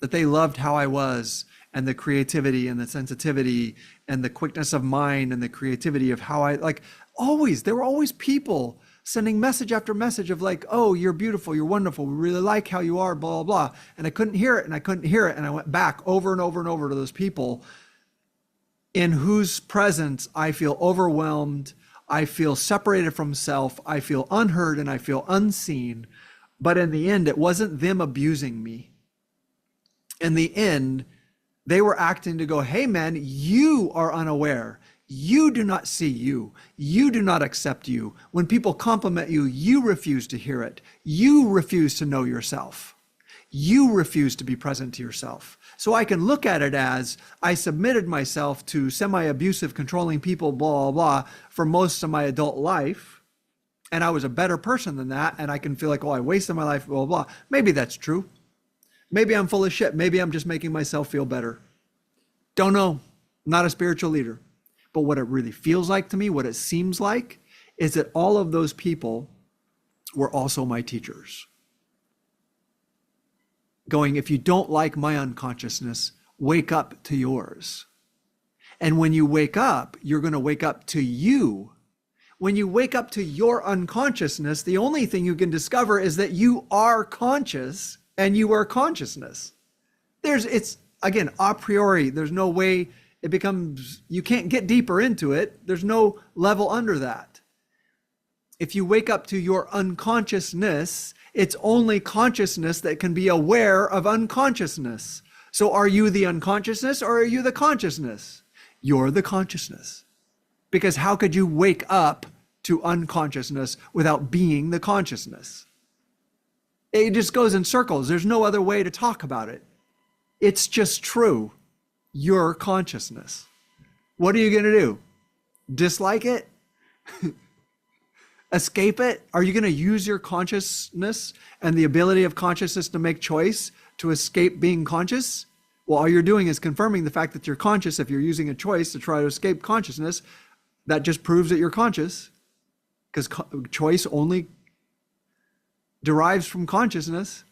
that they loved how I was, and the creativity and the sensitivity and the quickness of mind and the creativity of how there were always people sending message after message of like, oh, you're beautiful, you're wonderful, we really like how you are, blah, blah, blah. And I couldn't hear it, and I couldn't hear it. And I went back over and over and over to those people in whose presence I feel overwhelmed, I feel separated from self, I feel unheard, and I feel unseen. But in the end, it wasn't them abusing me. In the end, they were acting to go, hey man, you are unaware. You do not see you. You do not accept you. When people compliment you, you refuse to hear it. You refuse to know yourself. You refuse to be present to yourself. So I can look at it as I submitted myself to semi-abusive, controlling people, blah, blah, blah, for most of my adult life. And I was a better person than that. And I can feel like, oh, I wasted my life, blah, blah, blah. Maybe that's true. Maybe I'm full of shit. Maybe I'm just making myself feel better. Don't know. Not a spiritual leader. But what it really feels like to me, what it seems like, is that all of those people were also my teachers. Going, if you don't like my unconsciousness, wake up to yours. And when you wake up, you're going to wake up to you. When you wake up to your unconsciousness, the only thing you can discover is that you are conscious and you are consciousness. It's again, a priori, there's no way it becomes, you can't get deeper into it. There's no level under that. If you wake up to your unconsciousness, it's only consciousness that can be aware of unconsciousness. So are you the unconsciousness or are you the consciousness? You're the consciousness. Because how could you wake up to unconsciousness without being the consciousness? It just goes in circles. There's no other way to talk about it. It's just true. Your consciousness. What are you going to do? Dislike it? Escape it? Are you going to use your consciousness and the ability of consciousness to make choice to escape being conscious? Well, all you're doing is confirming the fact that you're conscious. If you're using a choice to try to escape consciousness, that just proves that you're conscious, because choice only derives from consciousness.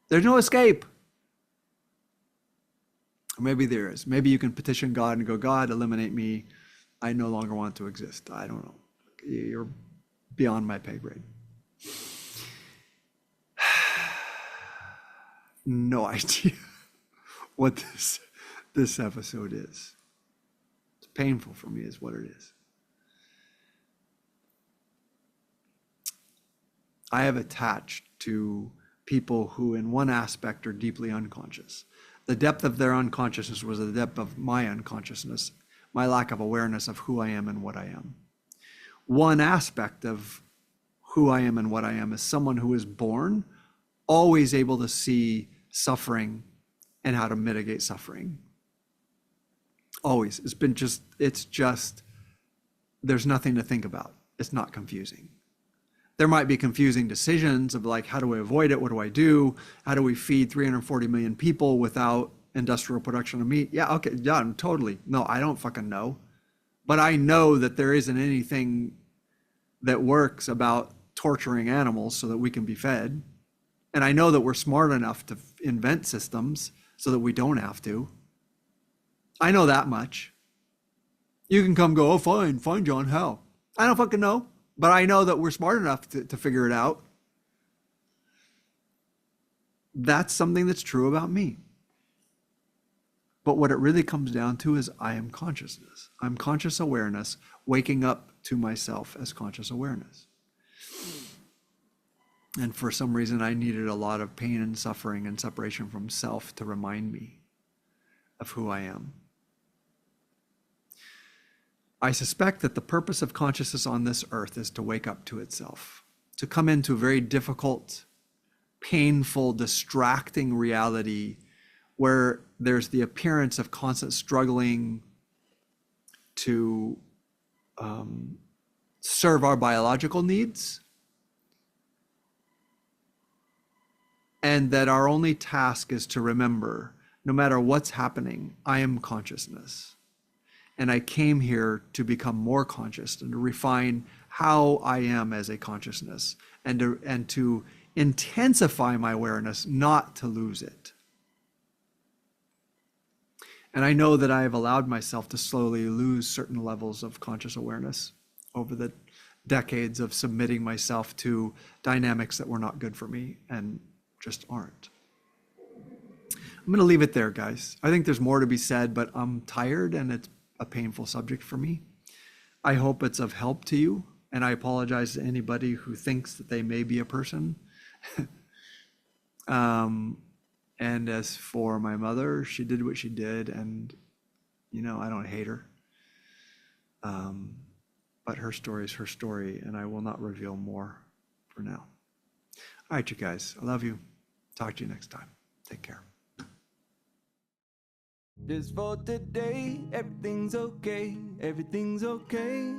There's no escape. Or maybe there is. Maybe you can petition God and go, God, eliminate me. I no longer want to exist. I don't know. You're beyond my pay grade. No idea what this episode is. It's painful for me is what it is. I have attached to people who in one aspect are deeply unconscious. The depth of their unconsciousness was the depth of my unconsciousness, my lack of awareness of who I am and what I am. One aspect of who I am and what I am is someone who is born always able to see suffering and how to mitigate suffering. Always. It's just, there's nothing to think about. It's not confusing. There might be confusing decisions of like, how do I avoid it? What do I do? How do we feed 340 million people without industrial production of meat? Yeah, okay, done, totally. No, I don't fucking know. But I know that there isn't anything that works about torturing animals so that we can be fed. And I know that we're smart enough to invent systems so that we don't have to. I know that much. You can come go, oh, fine, John, how? I don't fucking know. But I know that we're smart enough to figure it out. That's something that's true about me. But what it really comes down to is I am consciousness. I'm conscious awareness, waking up to myself as conscious awareness. And for some reason, I needed a lot of pain and suffering and separation from self to remind me of who I am. I suspect that the purpose of consciousness on this earth is to wake up to itself, to come into a very difficult, painful, distracting reality where there's the appearance of constant struggling to serve our biological needs, and that our only task is to remember, no matter what's happening, I am consciousness. And I came here to become more conscious and to refine how I am as a consciousness and to intensify my awareness, not to lose it. And I know that I have allowed myself to slowly lose certain levels of conscious awareness over the decades of submitting myself to dynamics that were not good for me and just aren't. I'm going to leave it there, guys. I think there's more to be said, but I'm tired and it's a painful subject for me. I hope it's of help to you, and I apologize to anybody who thinks that they may be a person. And as for my mother, she did what she did, and I don't hate her. But her story is her story, and I will not reveal more for now. All right, you guys, I love you. Talk to you next time. Take care. Just for today, everything's okay, everything's okay.